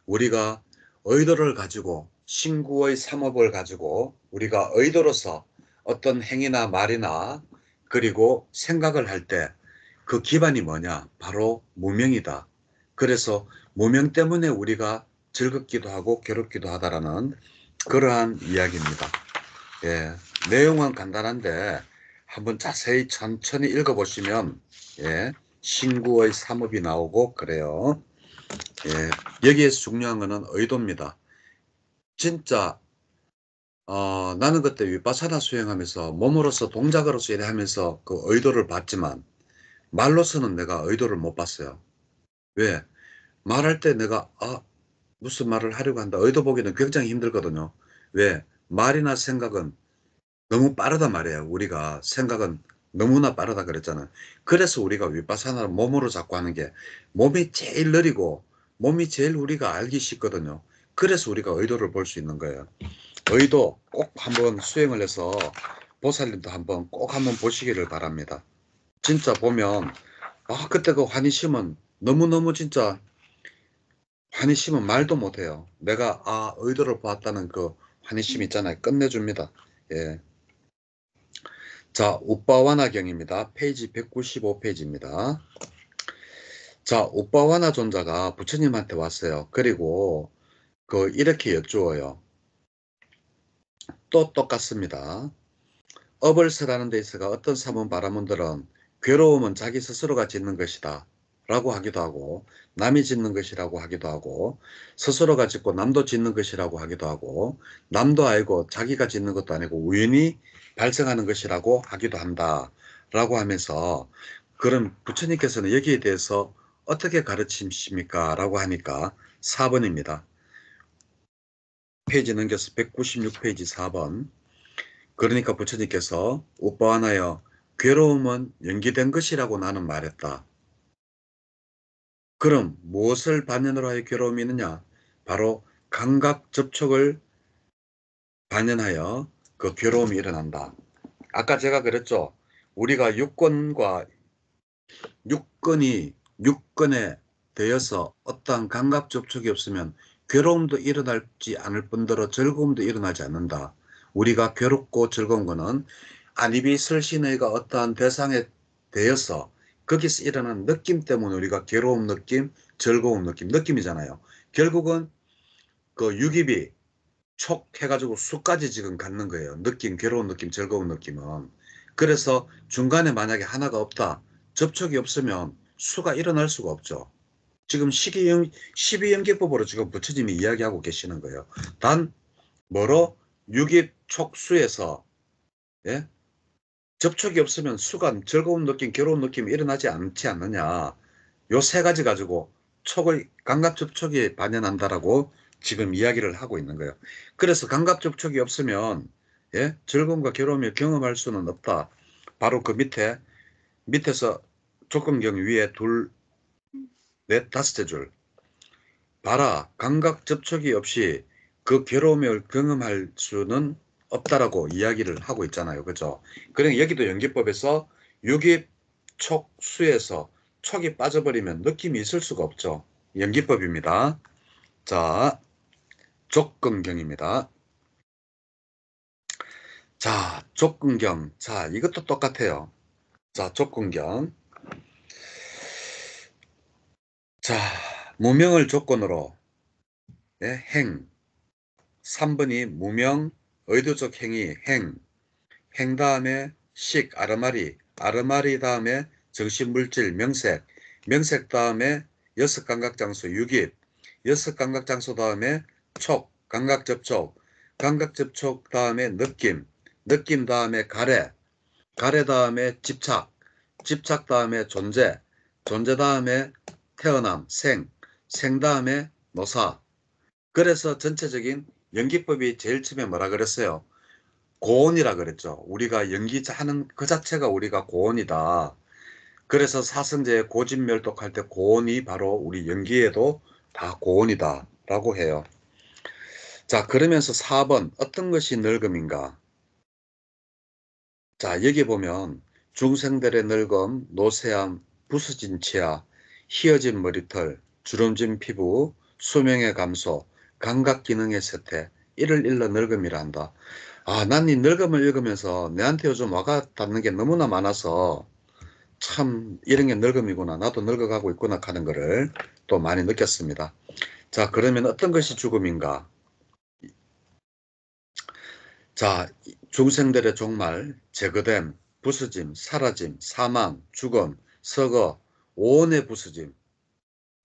우리가 의도를 가지고, 신구의 삼업을 가지고 우리가 의도로서 어떤 행위나 말이나 그리고 생각을 할 때 그 기반이 뭐냐? 바로 무명이다. 그래서 무명 때문에 우리가 즐겁기도 하고 괴롭기도 하다라는 그러한 이야기입니다. 예, 내용은 간단한데 한번 자세히 천천히 읽어보시면, 예, 신구의 삼업이 나오고 그래요. 예, 여기에서 중요한 것은 의도입니다. 진짜 나는 그때 위파사나 수행하면서 몸으로서 동작으로서 이래 하면서 그 의도를 봤지만, 말로서는 내가 의도를 못 봤어요. 왜? 말할 때 내가 무슨 말을 하려고 한다, 의도 보기는 굉장히 힘들거든요. 왜? 말이나 생각은 너무 빠르단 말이에요. 우리가 생각은 너무나 빠르다 그랬잖아요. 그래서 우리가 윗바사나를 몸으로 자꾸 하는 게, 몸이 제일 느리고 몸이 제일 우리가 알기 쉽거든요. 그래서 우리가 의도를 볼 수 있는 거예요. 의도 꼭 한번 수행을 해서 보살님도 한번 꼭 한번 보시기를 바랍니다. 진짜 보면 그때 그 환희심은 너무너무 진짜, 환희심은 말도 못해요. 내가 의도를 보았다는 그 환희심 있잖아요. 끝내줍니다. 예. 자, 우빠와나경입니다. 페이지 195페이지입니다. 자, 우빠와나 존자가 부처님한테 왔어요. 그리고 이렇게 여쭈어요. 또 똑같습니다. 업을 설하는 데 있어가 어떤 사문 바라문들은 괴로움은 자기 스스로가 짓는 것이다 라고 하기도 하고, 남이 짓는 것이라고 하기도 하고, 스스로가 짓고 남도 짓는 것이라고 하기도 하고, 남도 아니고 자기가 짓는 것도 아니고 우연히 발생하는 것이라고 하기도 한다 라고 하면서, 그럼 부처님께서는 여기에 대해서 어떻게 가르치십니까? 라고 하니까 4번입니다. 페이지 넘겨서 196페이지 4번. 그러니까 부처님께서 우빠하나여 괴로움은 연기된 것이라고 나는 말했다. 그럼 무엇을 반연으로 하여 괴로움이 있느냐? 바로 감각 접촉을 반연하여 그 괴로움이 일어난다. 아까 제가 그랬죠. 우리가 육건에 대해서 어떠한 감각 접촉이 없으면 괴로움도 일어나지 않을 뿐더러 즐거움도 일어나지 않는다. 우리가 괴롭고 즐거운 것은 안입이 설신의가 어떠한 대상에 대해서 거기서 일어나는 느낌 때문에 우리가 괴로움 느낌, 즐거움 느낌이잖아요. 결국은 그 유깁이 촉 해가지고 수까지 지금 갖는 거예요. 느낌, 괴로운 느낌, 즐거운 느낌은. 그래서 중간에 만약에 하나가 없다. 접촉이 없으면 수가 일어날 수가 없죠. 지금 12연계법으로 지금 부처님이 이야기하고 계시는 거예요. 단 뭐로? 유깁촉수에서 예? 접촉이 없으면 수가 즐거운 느낌, 괴로운 느낌이 일어나지 않지 않느냐. 요 세 가지 가지고 촉의 감각 접촉이 반연한다라고 지금 이야기를 하고 있는 거예요. 그래서 감각 접촉이 없으면 예? 즐거움과 괴로움을 경험할 수는 없다. 바로 그 밑에서 조건경 위에 둘, 넷, 다섯째 줄. 봐라, 감각 접촉이 없이 그 괴로움을 경험할 수는 없다라고 이야기를 하고 있잖아요. 그죠? 그러니까 여기도 연기법에서 유깁, 촉, 수에서 촉이 빠져버리면 느낌이 있을 수가 없죠. 연기법입니다. 자, 족근경입니다. 자, 족근경. 자, 이것도 똑같아요. 자, 족근경. 자, 무명을 조건으로 예, 행. 3번이 무명, 의도적 행위, 행 다음에 식, 아르마리 다음에 정신물질, 명색 다음에 여섯 감각장소, 유깁, 여섯 감각장소 다음에 촉, 감각접촉 다음에 느낌 다음에 가래 다음에 집착 다음에 존재 다음에 태어남, 생 다음에 노사. 그래서 전체적인 연기법이 제일 처음에 뭐라 그랬어요? 고온이라 그랬죠. 우리가 연기하는 그 자체가 우리가 고온이다. 그래서 사성제의 고진멸독할 때 고온이 바로 우리 연기에도 다 고온이다 라고 해요. 자, 그러면서 4번 어떤 것이 늙음인가? 자, 여기 보면 중생들의 늙음, 노쇠함, 부서진 치아, 휘어진 머리털, 주름진 피부, 수명의 감소, 감각 기능의 쇠퇴, 이를 일러 늙음이라 한다. 아, 난 이 늙음을 읽으면서 내한테 요즘 와가 닿는 게 너무나 많아서 참 이런 게 늙음이구나. 나도 늙어가고 있구나 하는 거를 또 많이 느꼈습니다. 자, 그러면 어떤 것이 죽음인가? 자, 중생들의 종말, 제거됨, 부서짐, 사라짐, 사망, 죽음, 서거, 오온의 부서짐,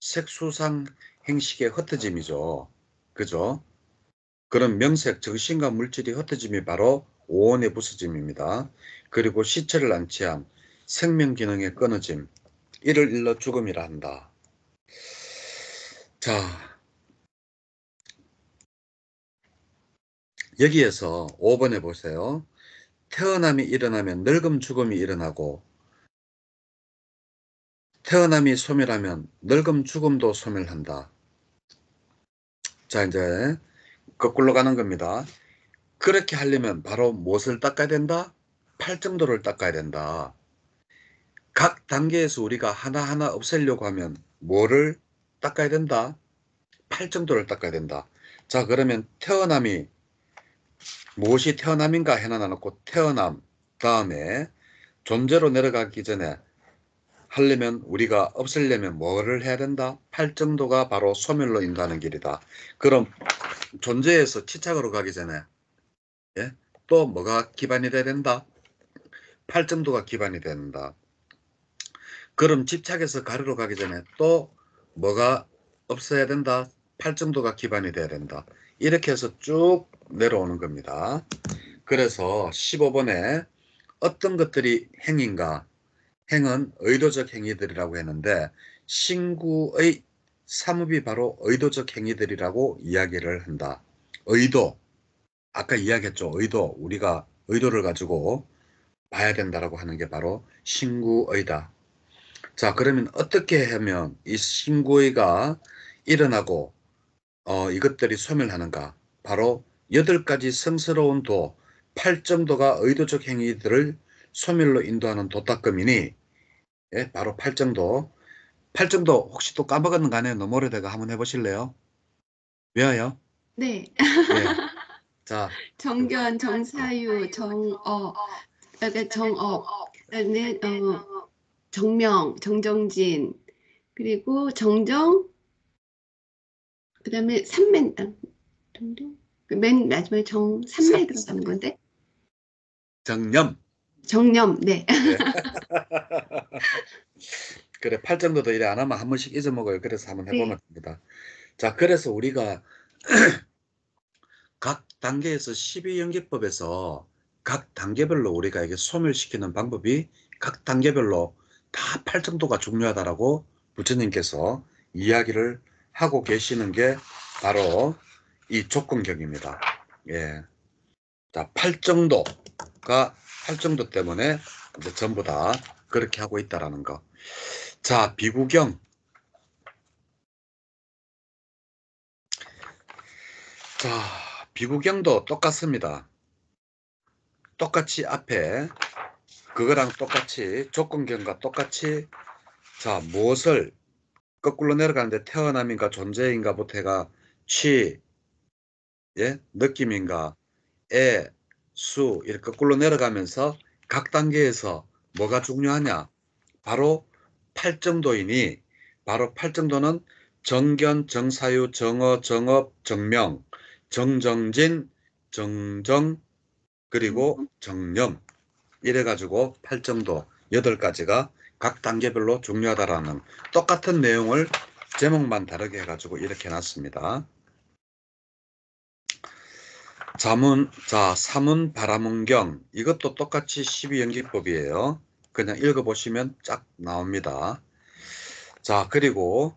색수상 행식의 흩어짐이죠. 그죠? 그런 명색, 정신과 물질이 흩어짐이 바로 오온의 부서짐입니다. 그리고 시체를 안치함, 생명 기능의 끊어짐, 이를 일러 죽음이라 한다. 자, 여기에서 5번에 보세요. 태어남이 일어나면 늙음 죽음이 일어나고 태어남이 소멸하면 늙음 죽음도 소멸한다. 자, 이제 거꾸로 가는 겁니다. 그렇게 하려면 바로 무엇을 닦아야 된다? 팔정도를 닦아야 된다. 각 단계에서 우리가 하나하나 없애려고 하면 뭐를 닦아야 된다? 팔정도를 닦아야 된다. 자, 그러면 태어남이 무엇이 태어남인가 해놔놓고 태어남 다음에 존재로 내려가기 전에 하려면 우리가 없애려면 뭐를 해야 된다? 팔정도가 바로 소멸로 인도하는 길이다. 그럼 존재에서 치착으로 가기 전에 예? 또 뭐가 기반이 돼야 된다? 팔정도가 기반이 된다. 그럼 집착에서 가르로 가기 전에 또 뭐가 없어야 된다? 팔정도가 기반이 돼야 된다. 이렇게 해서 쭉 내려오는 겁니다. 그래서 15번에 어떤 것들이 행인가? 행은 의도적 행위들이라고 했는데 신구의 삼업이 바로 의도적 행위들이라고 이야기를 한다. 의도, 아까 이야기했죠. 의도, 우리가 의도를 가지고 봐야 된다라고 하는 게 바로 신구의다. 자, 그러면 어떻게 하면 이 신구의가 일어나고 이것들이 소멸하는가? 바로 8가지 성스러운 도, 8정도가 의도적 행위들을 소멸로 인도하는 도닦음이니 예, 바로 8정도. 8정도 혹시 또 까먹었는 거 아니에요? 너무 오래돼가 한번 해보실래요? 왜요? 네. 예. 자, 정견, 정사유, 정업, 그다음에 정업, 그다음에 정명, 정정진, 그리고 정정, 그다음에 삼맨, 정정, 맨 마지막에 삼매 들어가는 건데 정념. 정념, 네. 예. 그래, 팔정도도 이래 안 하면 한 번씩 잊어먹어요. 그래서 한번 네. 해보면 됩니다. 자, 그래서 우리가 각 단계에서 12연기법에서 각 단계별로 우리가 이게 소멸시키는 방법이 각 단계별로 다 팔정도가 중요하다라고 부처님께서 이야기를 하고 계시는 게 바로 이 조건경입니다. 예. 자, 팔정도 때문에 이제 전부 다 그렇게 하고 있다라는 거. 자, 비구경. 자, 비구경도 똑같습니다. 똑같이 앞에 그거랑 똑같이 조건경과 똑같이 자, 무엇을 거꾸로 내려가는데 태어남인가 존재인가부터 해가 취, 예, 느낌인가, 애, 수 이렇게 거꾸로 내려가면서 각 단계에서 뭐가 중요하냐? 바로 팔정도이니 바로 팔정도는 정견, 정사유, 정어, 정업, 정명, 정정진, 정정 그리고 정념 이래가지고 팔정도 8가지가 각 단계별로 중요하다라는 똑같은 내용을 제목만 다르게 해가지고 이렇게 놨습니다. 사문 바라문경 이것도 똑같이 12연기법이에요. 그냥 읽어보시면 쫙 나옵니다. 자, 그리고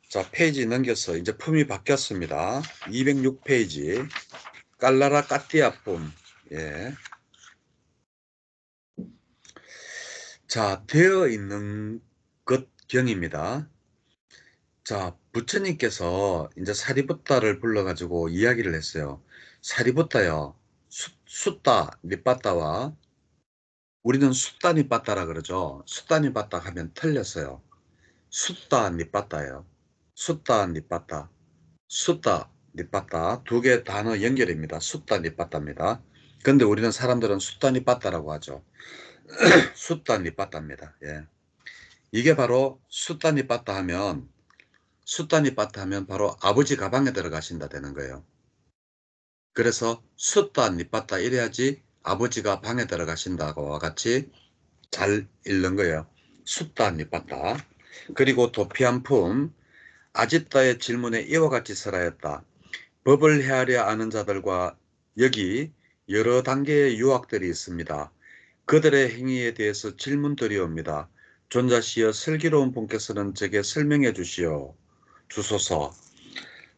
자, 페이지 넘겨서 이제 품이 바뀌었습니다. 206페이지 깔라라 까띠아 품. 예. 자, 되어 있는 것 경입니다. 자, 부처님께서 이제 사리부타를 불러가지고 이야기를 했어요. 사리부타요, 숫다, 니빠따와 우리는 숫다, 니빠따라 그러죠. 숫다, 니빠따 하면 틀렸어요. 숫다, 니빠따예요. 숫다, 니빠따. 숫다, 니빠따. 두 개 단어 연결입니다. 숫다, 니빠따입니다. 근데 우리는 사람들은 숫다, 니빠따라고 하죠. 숫다, 니빠따입니다. 예. 이게 바로 숫다, 니빠따 하면 숫단이 빠따 하면 바로 아버지 가방에 들어가신다 되는 거예요. 그래서 숫다 니빠따 이래야지 아버지가 방에 들어가신다고와 같이 잘 읽는 거예요. 숫다 니빠따. 그리고 도피한품 아집다의 질문에 이와 같이 설하였다. 법을 헤아려 아는 자들과 여기 여러 단계의 유학들이 있습니다. 그들의 행위에 대해서 질문들이 옵니다. 존자시여 슬기로운 분께서는 제게 설명해 주소서.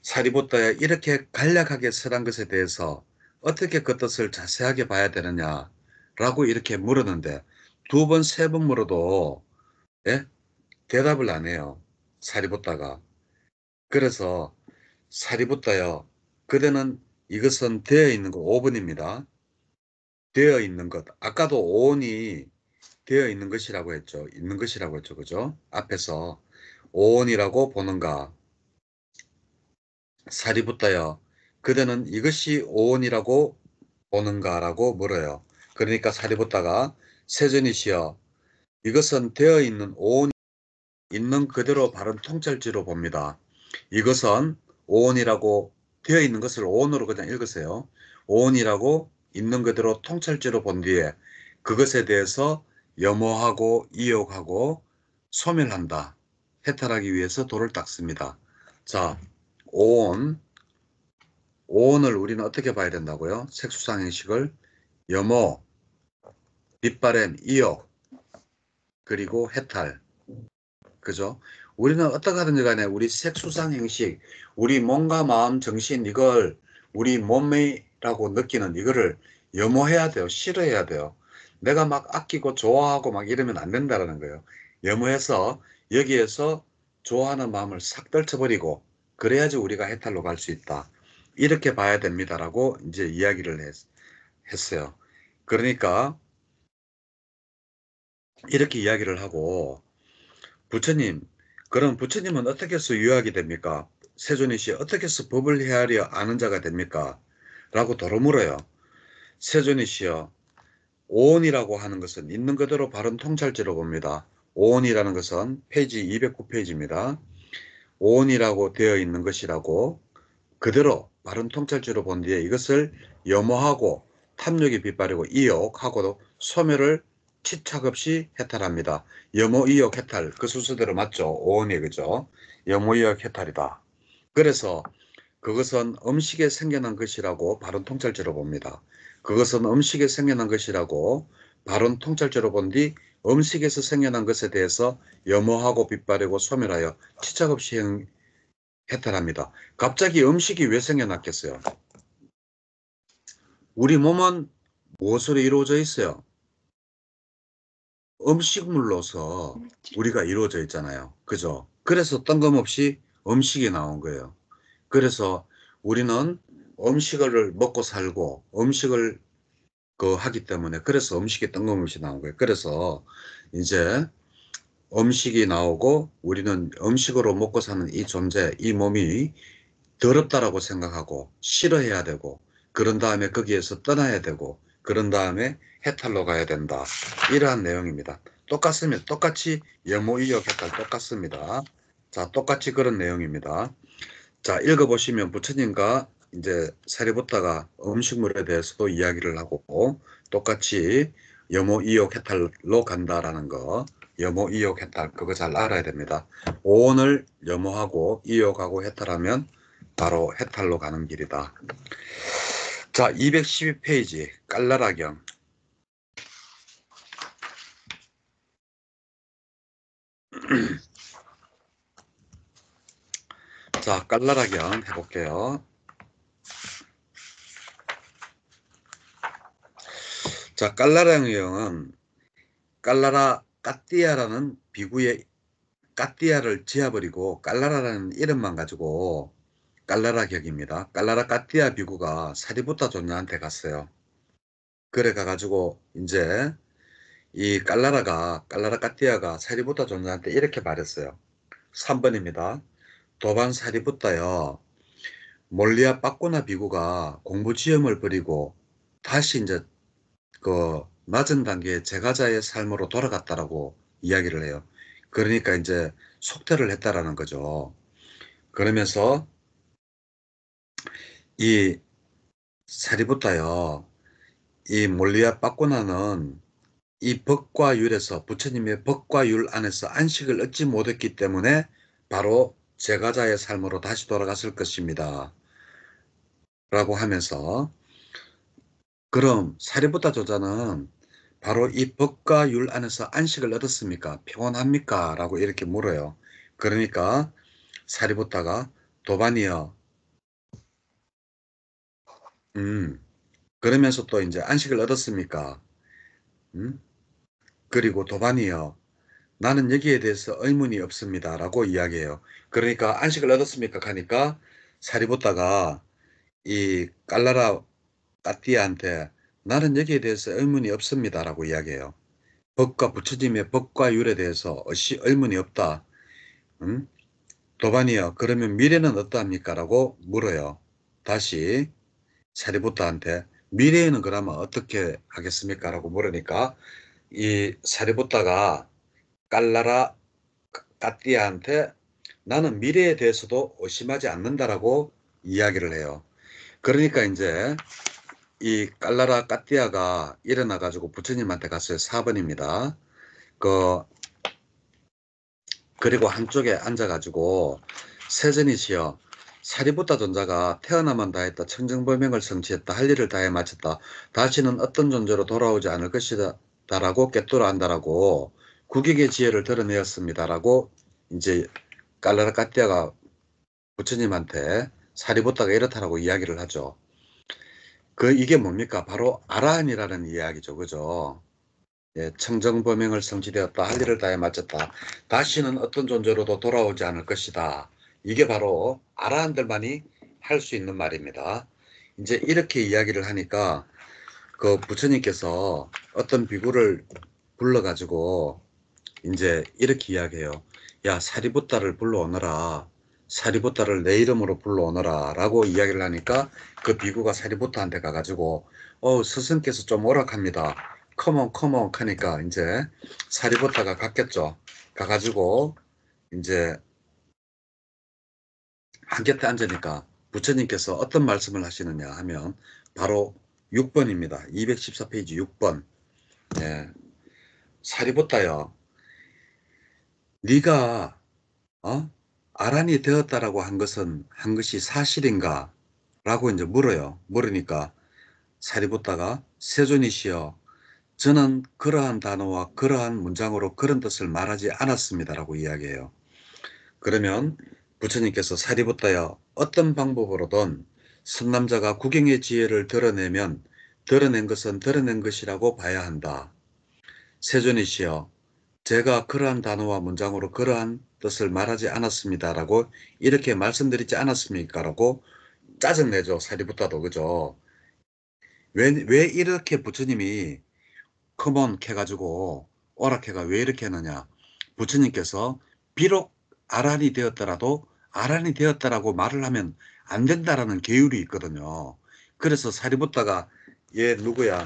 사리부타에 이렇게 간략하게 설한 것에 대해서 어떻게 그 뜻을 자세하게 봐야 되느냐라고 이렇게 물었는데 두 번, 세 번 물어도 예? 대답을 안 해요. 사리부타가. 그래서 사리부타요. 그대는 이것은 되어 있는 거 5번입니다. 되어 있는 것. 아까도 오온이 되어 있는 것이라고 했죠. 있는 것이라고 했죠. 그죠? 앞에서 오온이라고 보는가. 사리부타여 그대는 이것이 오온이라고 보는가라고 물어요. 그러니까 사리부타가 세존이시여 이것은 되어 있는 오온이 있는 그대로 바른 통찰지로 봅니다. 이것은 오온이라고 되어 있는 것을 오온으로 그냥 읽으세요. 오온이라고 있는 그대로 통찰지로 본 뒤에 그것에 대해서 염호하고 이욕하고 소멸한다. 해탈하기 위해서 도를 닦습니다. 자, 오온 오온을 우리는 어떻게 봐야 된다고요? 색수상행식을 염호, 빗바램, 이욕, 그리고 해탈. 그죠? 우리는 어떻게 하든지 간에 우리 색수상행식, 우리 몸과 마음, 정신 이걸 우리 몸이라고 느끼는 이거를 염호해야 돼요. 싫어해야 돼요. 내가 막 아끼고 좋아하고 막 이러면 안 된다는 거예요. 염호해서 여기에서 좋아하는 마음을 싹 떨쳐버리고 그래야지 우리가 해탈로 갈 수 있다. 이렇게 봐야 됩니다라고 이제 이야기를 했어요. 그러니까 이렇게 이야기를 하고 부처님, 그럼 부처님은 어떻게 해서 유학이 됩니까? 세존이시 어떻게 해서 법을 헤아려 아는 자가 됩니까? 라고 도로 물어요. 세존이시여, 오온이라고 하는 것은 있는 그대로 바른 통찰지로 봅니다. 오온이라는 것은 페이지 209페이지입니다. 오온이라고 되어 있는 것이라고 그대로 바른 통찰지로 본 뒤에 이것을 염호하고 탐욕이 빗바르고 이욕하고도 소멸을 치착 없이 해탈합니다. 염호이역 해탈 그 순서대로 맞죠? 오온이 그죠? 염호이역 해탈이다. 그래서 그것은 음식에 생겨난 것이라고 바른 통찰제로 봅니다. 그것은 음식에 생겨난 것이라고 바른 통찰제로 본 뒤 음식에서 생겨난 것에 대해서 염호하고 빗바르고 소멸하여 치착 없이 해탈합니다. 갑자기 음식이 왜 생겨났겠어요? 우리 몸은 무엇으로 이루어져 있어요? 음식물로서 우리가 이루어져 있잖아요. 그죠? 그래서 뜬금없이 음식이 나온 거예요. 그래서 우리는 음식을 먹고 살고 음식을 하기 때문에 그래서 음식이 뜬금없이 나온 거예요. 그래서 이제 음식이 나오고 우리는 음식으로 먹고 사는 이 존재, 이 몸이 더럽다라고 생각하고 싫어해야 되고 그런 다음에 거기에서 떠나야 되고 그런 다음에 해탈로 가야 된다. 이러한 내용입니다. 똑같습니다. 똑같이 염호이역 해탈 똑같습니다. 자, 똑같이 그런 내용입니다. 자, 읽어보시면 부처님과 이제 사리부타가 음식물에 대해서도 이야기를 하고 똑같이 염호이역 해탈로 간다라는 거, 염호이역 해탈 그거 잘 알아야 됩니다. 오온을 염호하고 이역하고 해탈하면 바로 해탈로 가는 길이다. 자, 212페이지 깔라라경. 자, 깔라라경 해볼게요. 자, 깔라라경은 깔라라 까띠아라는 비구의 까띠아를 지어버리고 깔라라라는 이름만 가지고 깔라라 격입니다. 깔라라 까띠아 비구가 사리부타 존자한테 갔어요. 그래 가가지고 이제 이 깔라라 까띠아가 사리부타 존자한테 이렇게 말했어요. 3번입니다. 도반 사리부타여 몰리아 빠꾸나 비구가 공부지엄을 버리고 다시 이제 그 낮은 단계의 제가자의 삶으로 돌아갔다라고 이야기를 해요. 그러니까 이제 속퇴를 했다라는 거죠. 그러면서 이 사리부타요, 이 몰리아 빠꾸나는 이 법과 율에서 부처님의 법과 율 안에서 안식을 얻지 못했기 때문에 바로 제가자의 삶으로 다시 돌아갔을 것입니다. 라고 하면서 그럼 사리부타 조자는 바로 이 법과 율 안에서 안식을 얻었습니까? 평온합니까? 라고 이렇게 물어요. 그러니까 사리부타가 도반이여, 그러면서 또 이제 안식을 얻었습니까? 음? 그리고 도반이여, 나는 여기에 대해서 의문이 없습니다. 라고 이야기해요. 그러니까 안식을 얻었습니까? 하니까 사리부타가 이 깔라라 까띠아한테 나는 여기에 대해서 의문이 없습니다. 라고 이야기해요. 법과 부처님의 법과 율에 대해서 의문이 없다. 응? 도반이요. 그러면 미래는 어떠합니까? 라고 물어요. 다시 사리부타한테 미래에는 그러면 어떻게 하겠습니까? 라고 물으니까 이 사리부타가 깔라라 까띠아한테 나는 미래에 대해서도 의심하지 않는다라고 이야기를 해요. 그러니까 이제 이 깔라라 까띠아가 일어나 가지고 부처님한테 갔어요. 4번입니다. 그리고 한쪽에 앉아가지고 세전이시여 사리부타 존자가 태어나만 다했다. 청정벌명을 성취했다. 할 일을 다해 마쳤다. 다시는 어떤 존재로 돌아오지 않을 것이다. 라고 꿰뚫어 안다라고 국익의 지혜를 드러내었습니다라고 이제 깔라라 까띠아가 부처님한테 사리부타가 이렇다라고 이야기를 하죠. 이게 뭡니까? 바로 아라한이라는 이야기죠. 그죠? 예, 청정범행을 성취되었다. 할 일을 다해 마쳤다. 다시는 어떤 존재로도 돌아오지 않을 것이다. 이게 바로 아라한들만이 할 수 있는 말입니다. 이제 이렇게 이야기를 하니까 그 부처님께서 어떤 비구를 불러가지고 이제 이렇게 이야기해요. 야, 사리부타를 불러오너라. 사리부타를 내 이름으로 불러오너라. 라고 이야기를 하니까 그 비구가 사리부타한테 가가지고 스승께서 좀 오락합니다. 컴온 하니까 이제 사리부타가 갔겠죠. 가가지고 이제 한 곁에 앉으니까 부처님께서 어떤 말씀을 하시느냐 하면 바로 6번입니다. 214페이지 6번. 예. 사리부타여, 네가 아란이 되었다라고 한 것이 사실인가? 라고 이제 물어요. 물으니까 사리부타가 세존이시여, 저는 그러한 단어와 그러한 문장으로 그런 뜻을 말하지 않았습니다라고 이야기해요. 그러면 부처님께서 사리부타여, 어떤 방법으로든 선남자가 구경의 지혜를 드러내면 드러낸 것은 드러낸 것이라고 봐야 한다. 세존이시여, 제가 그러한 단어와 문장으로 그러한 뜻을 말하지 않았습니다라고 이렇게 말씀드리지 않았습니까? 라고 짜증내죠. 사리부타도. 그죠? 왜 이렇게 부처님이 커먼 해가지고 오락해가 왜 이렇게 하느냐. 부처님께서 비록 아란이 되었더라도 아란이 되었다라고 말을 하면 안 된다라는 계율이 있거든요. 그래서 사리부타가 얘 누구야?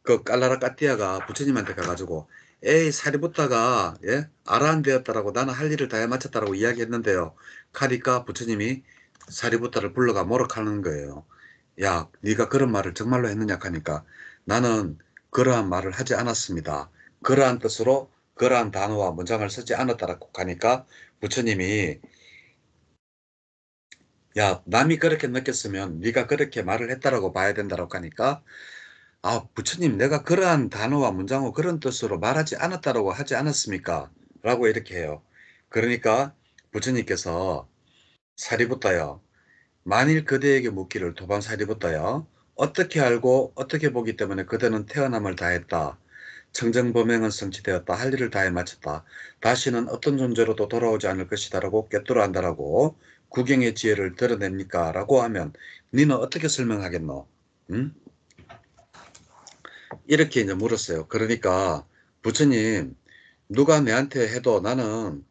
그 깔라라 까띠아가 부처님한테 가가지고 에이 사리부타가 아란 되었다라고 나는 할 일을 다 해마쳤다라고 이야기했는데요. 카니까 부처님이 사리부타를 불러가 모욕하는 거예요. 야, 네가 그런 말을 정말로 했느냐 하니까 나는 그러한 말을 하지 않았습니다. 그러한 뜻으로 그러한 단어와 문장을 쓰지 않았다라고 하니까 부처님이 야, 남이 그렇게 느꼈으면 네가 그렇게 말을 했다라고 봐야 된다라고 하니까 부처님, 내가 그러한 단어와 문장어 그런 뜻으로 말하지 않았다라고 하지 않았습니까? 라고 이렇게 해요. 그러니까 부처님께서 사리부타여, 만일 그대에게 묻기를 도반 사리부타여, 어떻게 알고 어떻게 보기 때문에 그대는 태어남을 다했다. 청정범행은 성취되었다. 할 일을 다해 마쳤다. 다시는 어떤 존재로도 돌아오지 않을 것이다라고 꿰뚫어 한다라고 구경의 지혜를 드러냅니까? 라고 하면 니는 어떻게 설명하겠노? 응? 이렇게 이제 물었어요. 그러니까 부처님, 누가 내한테 해도 나는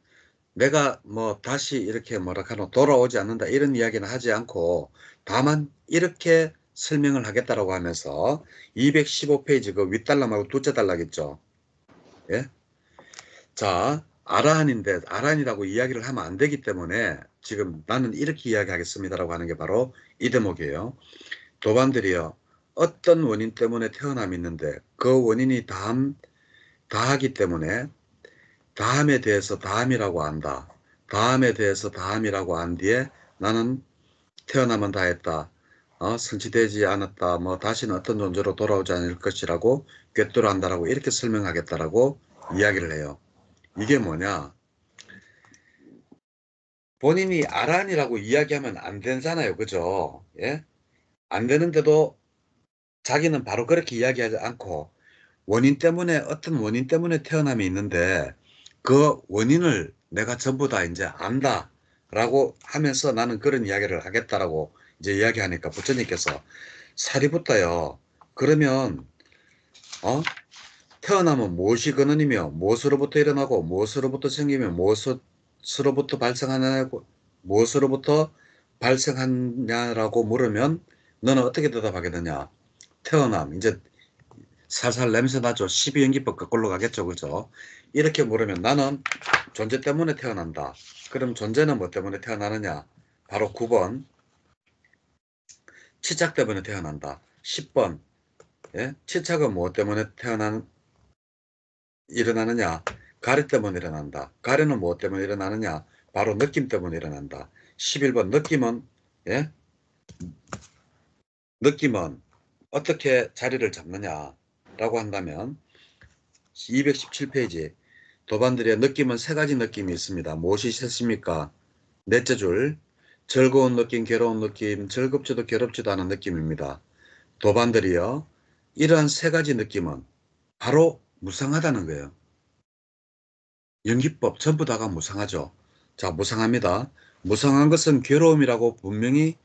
내가 뭐 다시 이렇게 뭐라 하노 돌아오지 않는다 이런 이야기는 하지 않고 다만 이렇게 설명을 하겠다라고 하면서 215페이지 그 윗달락 말고 둘째 달락있죠. 예? 자, 아라한인데 아라한이라고 이야기를 하면 안 되기 때문에 지금 나는 이렇게 이야기하겠습니다라고 하는 게 바로 이 대목이에요. 도반들이요. 어떤 원인 때문에 태어남이 있는데 그 원인이 다하기 때문에 다함에 대해서 다함이라고 안다. 다함에 대해서 다함이라고 안 뒤에 나는 태어나면 다했다. 성취되지 않았다. 뭐 다시는 어떤 존재로 돌아오지 않을 것이라고 꿰뚫어 한다라고 이렇게 설명하겠다라고 이야기를 해요. 이게 뭐냐? 본인이 아란이라고 이야기하면 안 되잖아요. 그죠? 예? 안 되는데도 자기는 바로 그렇게 이야기하지 않고 원인 때문에 어떤 원인 때문에 태어남이 있는데 그 원인을 내가 전부 다 이제 안다라고 하면서 나는 그런 이야기를 하겠다라고 이제 이야기하니까 부처님께서 사리부터요. 그러면 태어나면 무엇이 근원이며 무엇으로부터 일어나고 무엇으로부터 생기며 무엇으로부터 발생하냐고 무엇으로부터 발생하냐라고 물으면 너는 어떻게 대답하겠느냐? 태어남 이제 살살 냄새 나죠. 12연기법 거꾸로 가겠죠. 그죠? 이렇게 물으면 나는 존재 때문에 태어난다. 그럼 존재는 뭐 때문에 태어나느냐? 바로 9번 치착 때문에 태어난다. 10번 치착은 무엇 때문에 일어나느냐? 가래 때문에 일어난다. 가래는 무엇 때문에 일어나느냐? 바로 느낌 때문에 일어난다. 11번 느낌은 예? 느낌은 어떻게 자리를 잡느냐라고 한다면 217페이지 도반들의 느낌은 세 가지 느낌이 있습니다. 무엇이 셋입니까? 넷째 줄 즐거운 느낌, 괴로운 느낌, 즐겁지도 괴롭지도 않은 느낌입니다. 도반들이요. 이러한 세 가지 느낌은 바로 무상하다는 거예요. 연기법 전부 다가 무상하죠. 자, 무상합니다. 무상한 것은 괴로움이라고 분명히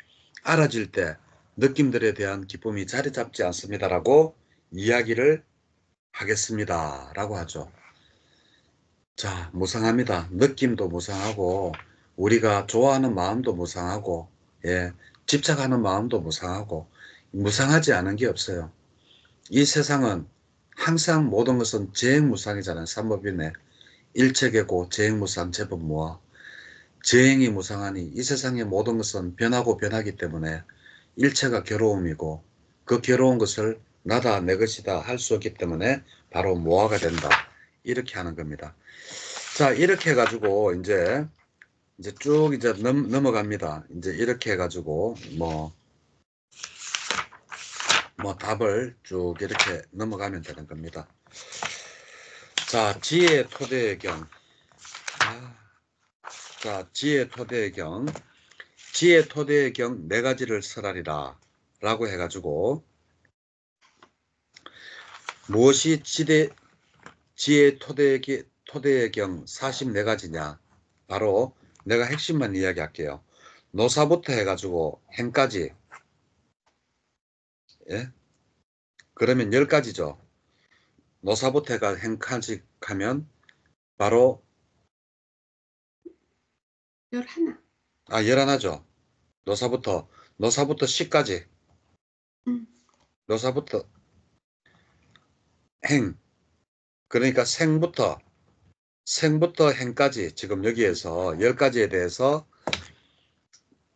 알아질 때 느낌들에 대한 기쁨이 자리 잡지 않습니다라고 이야기를 하겠습니다. 라고 하죠. 자, 무상합니다. 느낌도 무상하고 우리가 좋아하는 마음도 무상하고 집착하는 마음도 무상하고 무상하지 않은 게 없어요. 이 세상은 항상 모든 것은 재행무상이잖아요. 삼법인에 일체계고 재행무상 제법무아. 재행이 무상하니 이 세상의 모든 것은 변하고 변하기 때문에 일체가 괴로움이고 그 괴로운 것을 나다 내 것이다 할 수 없기 때문에 바로 모아가 된다. 이렇게 하는 겁니다. 자, 이렇게 해가지고 이제 쭉 이제 넘어갑니다. 이제 이렇게 해가지고 뭐 답을 쭉 이렇게 넘어가면 되는 겁니다. 자, 지혜 토대의 경. 자, 지혜 토대의 경. 지혜 토대의 경 네 가지를 설하리라 라고 해가지고 무엇이 지혜 토대의 경 44가지냐. 바로 내가 핵심만 이야기할게요. 노사부터 해가지고 행까지. 예? 그러면 10가지죠. 노사부터 해가 행까지 하면 바로 11. 11죠. 노사부터 시까지. 노사부터 행. 그러니까 생부터 행까지 지금 여기에서 10가지에 대해서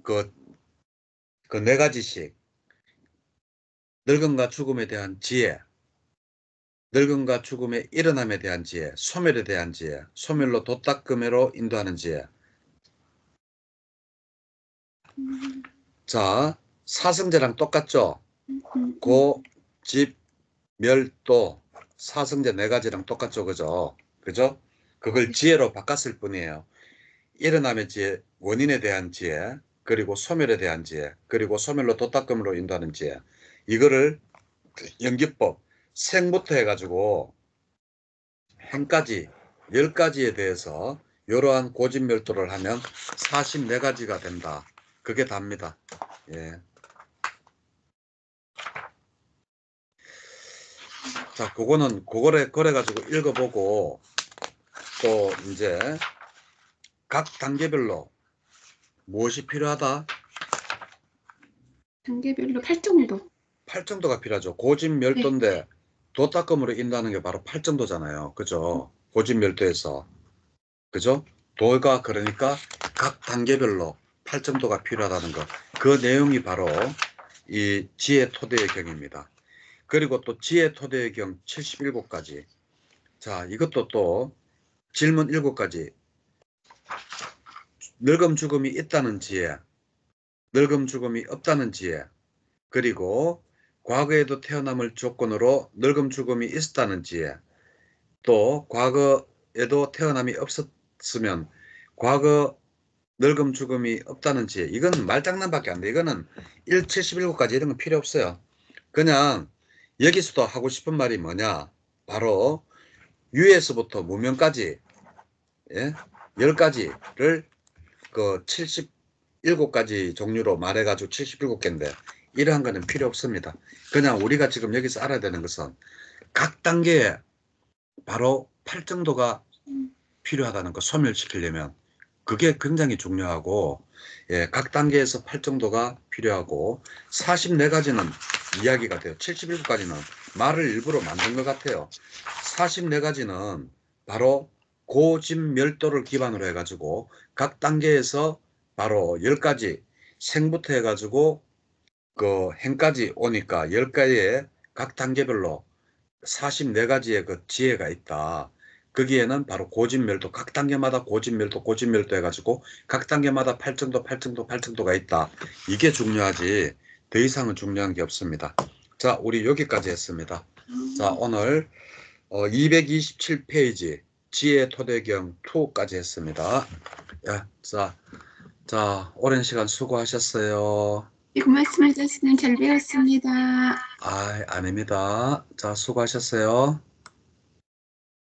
그 4가지씩 늙음과 죽음에 대한 지혜, 늙음과 죽음의 일어남에 대한 지혜, 소멸에 대한 지혜, 소멸로 도딱금해로 인도하는 지혜. 자, 사성제랑 똑같죠? 고, 집, 멸도, 사성제 4가지랑 똑같죠? 그죠? 그걸 지혜로 바꿨을 뿐이에요. 일어남의 지혜, 원인에 대한 지혜, 그리고 소멸에 대한 지혜, 그리고 소멸로 도딱금으로 인도하는 지혜. 이거를 연기법, 생부터 해가지고 행까지 10가지에 대해서 이러한 고집멸도를 하면 44가지가 된다. 그게 답니다. 예. 자, 그거를 그래가지고 읽어보고 또 이제 각 단계별로 무엇이 필요하다? 단계별로 8정도. 8정도가 필요하죠. 고집멸도인데 도딱금으로 인도하는 게 바로 8정도잖아요. 그죠? 고집멸도에서. 그죠? 도가 그러니까 각 단계별로 8정도가 필요하다는 것. 그 내용이 바로 이 지혜 토대의 경입니다. 그리고 또 지혜 토대의 경 77가지. 자, 이것도 또 질문 7가지. 늙음 죽음이 있다는 지혜, 늙음 죽음이 없다는 지혜, 그리고 과거에도 태어남을 조건으로 늙음 죽음이 있었다는 지혜, 또 과거에도 태어남이 없었으면 과거 늙음 죽음이 없다는 지혜. 이건 말장난밖에 안 돼. 이거는 77가지 이런 건 필요 없어요. 그냥 여기서도 하고 싶은 말이 뭐냐, 바로 유에서부터 무명까지 10가지를 그 77가지 종류로 말해가지고 77개인데 이러한 거는 필요 없습니다. 그냥 우리가 지금 여기서 알아야 되는 것은 각 단계에 바로 8정도가 필요하다는 거, 소멸시키려면 그게 굉장히 중요하고, 각 단계에서 8정도가 필요하고 44가지는 이야기가 돼요. 77가지는 말을 일부러 만든 것 같아요. 44가지는 바로 고집멸도를 기반으로 해가지고 각 단계에서 바로 10가지 생부터 해가지고 그 행까지 오니까 10가지의 각 단계별로 44가지의 그 지혜가 있다. 거기에는 바로 고집멸도, 각 단계마다 고집멸도 해가지고 각 단계마다 8정도가 있다. 이게 중요하지 더 이상은 중요한 게 없습니다. 자, 우리 여기까지 했습니다. 자, 오늘 227페이지 지혜 토대경 2까지 했습니다. 자, 오랜 시간 수고하셨어요. 네, 고맙습니다. 선생님. 잘 배웠습니다. 아닙니다. 자, 수고하셨어요.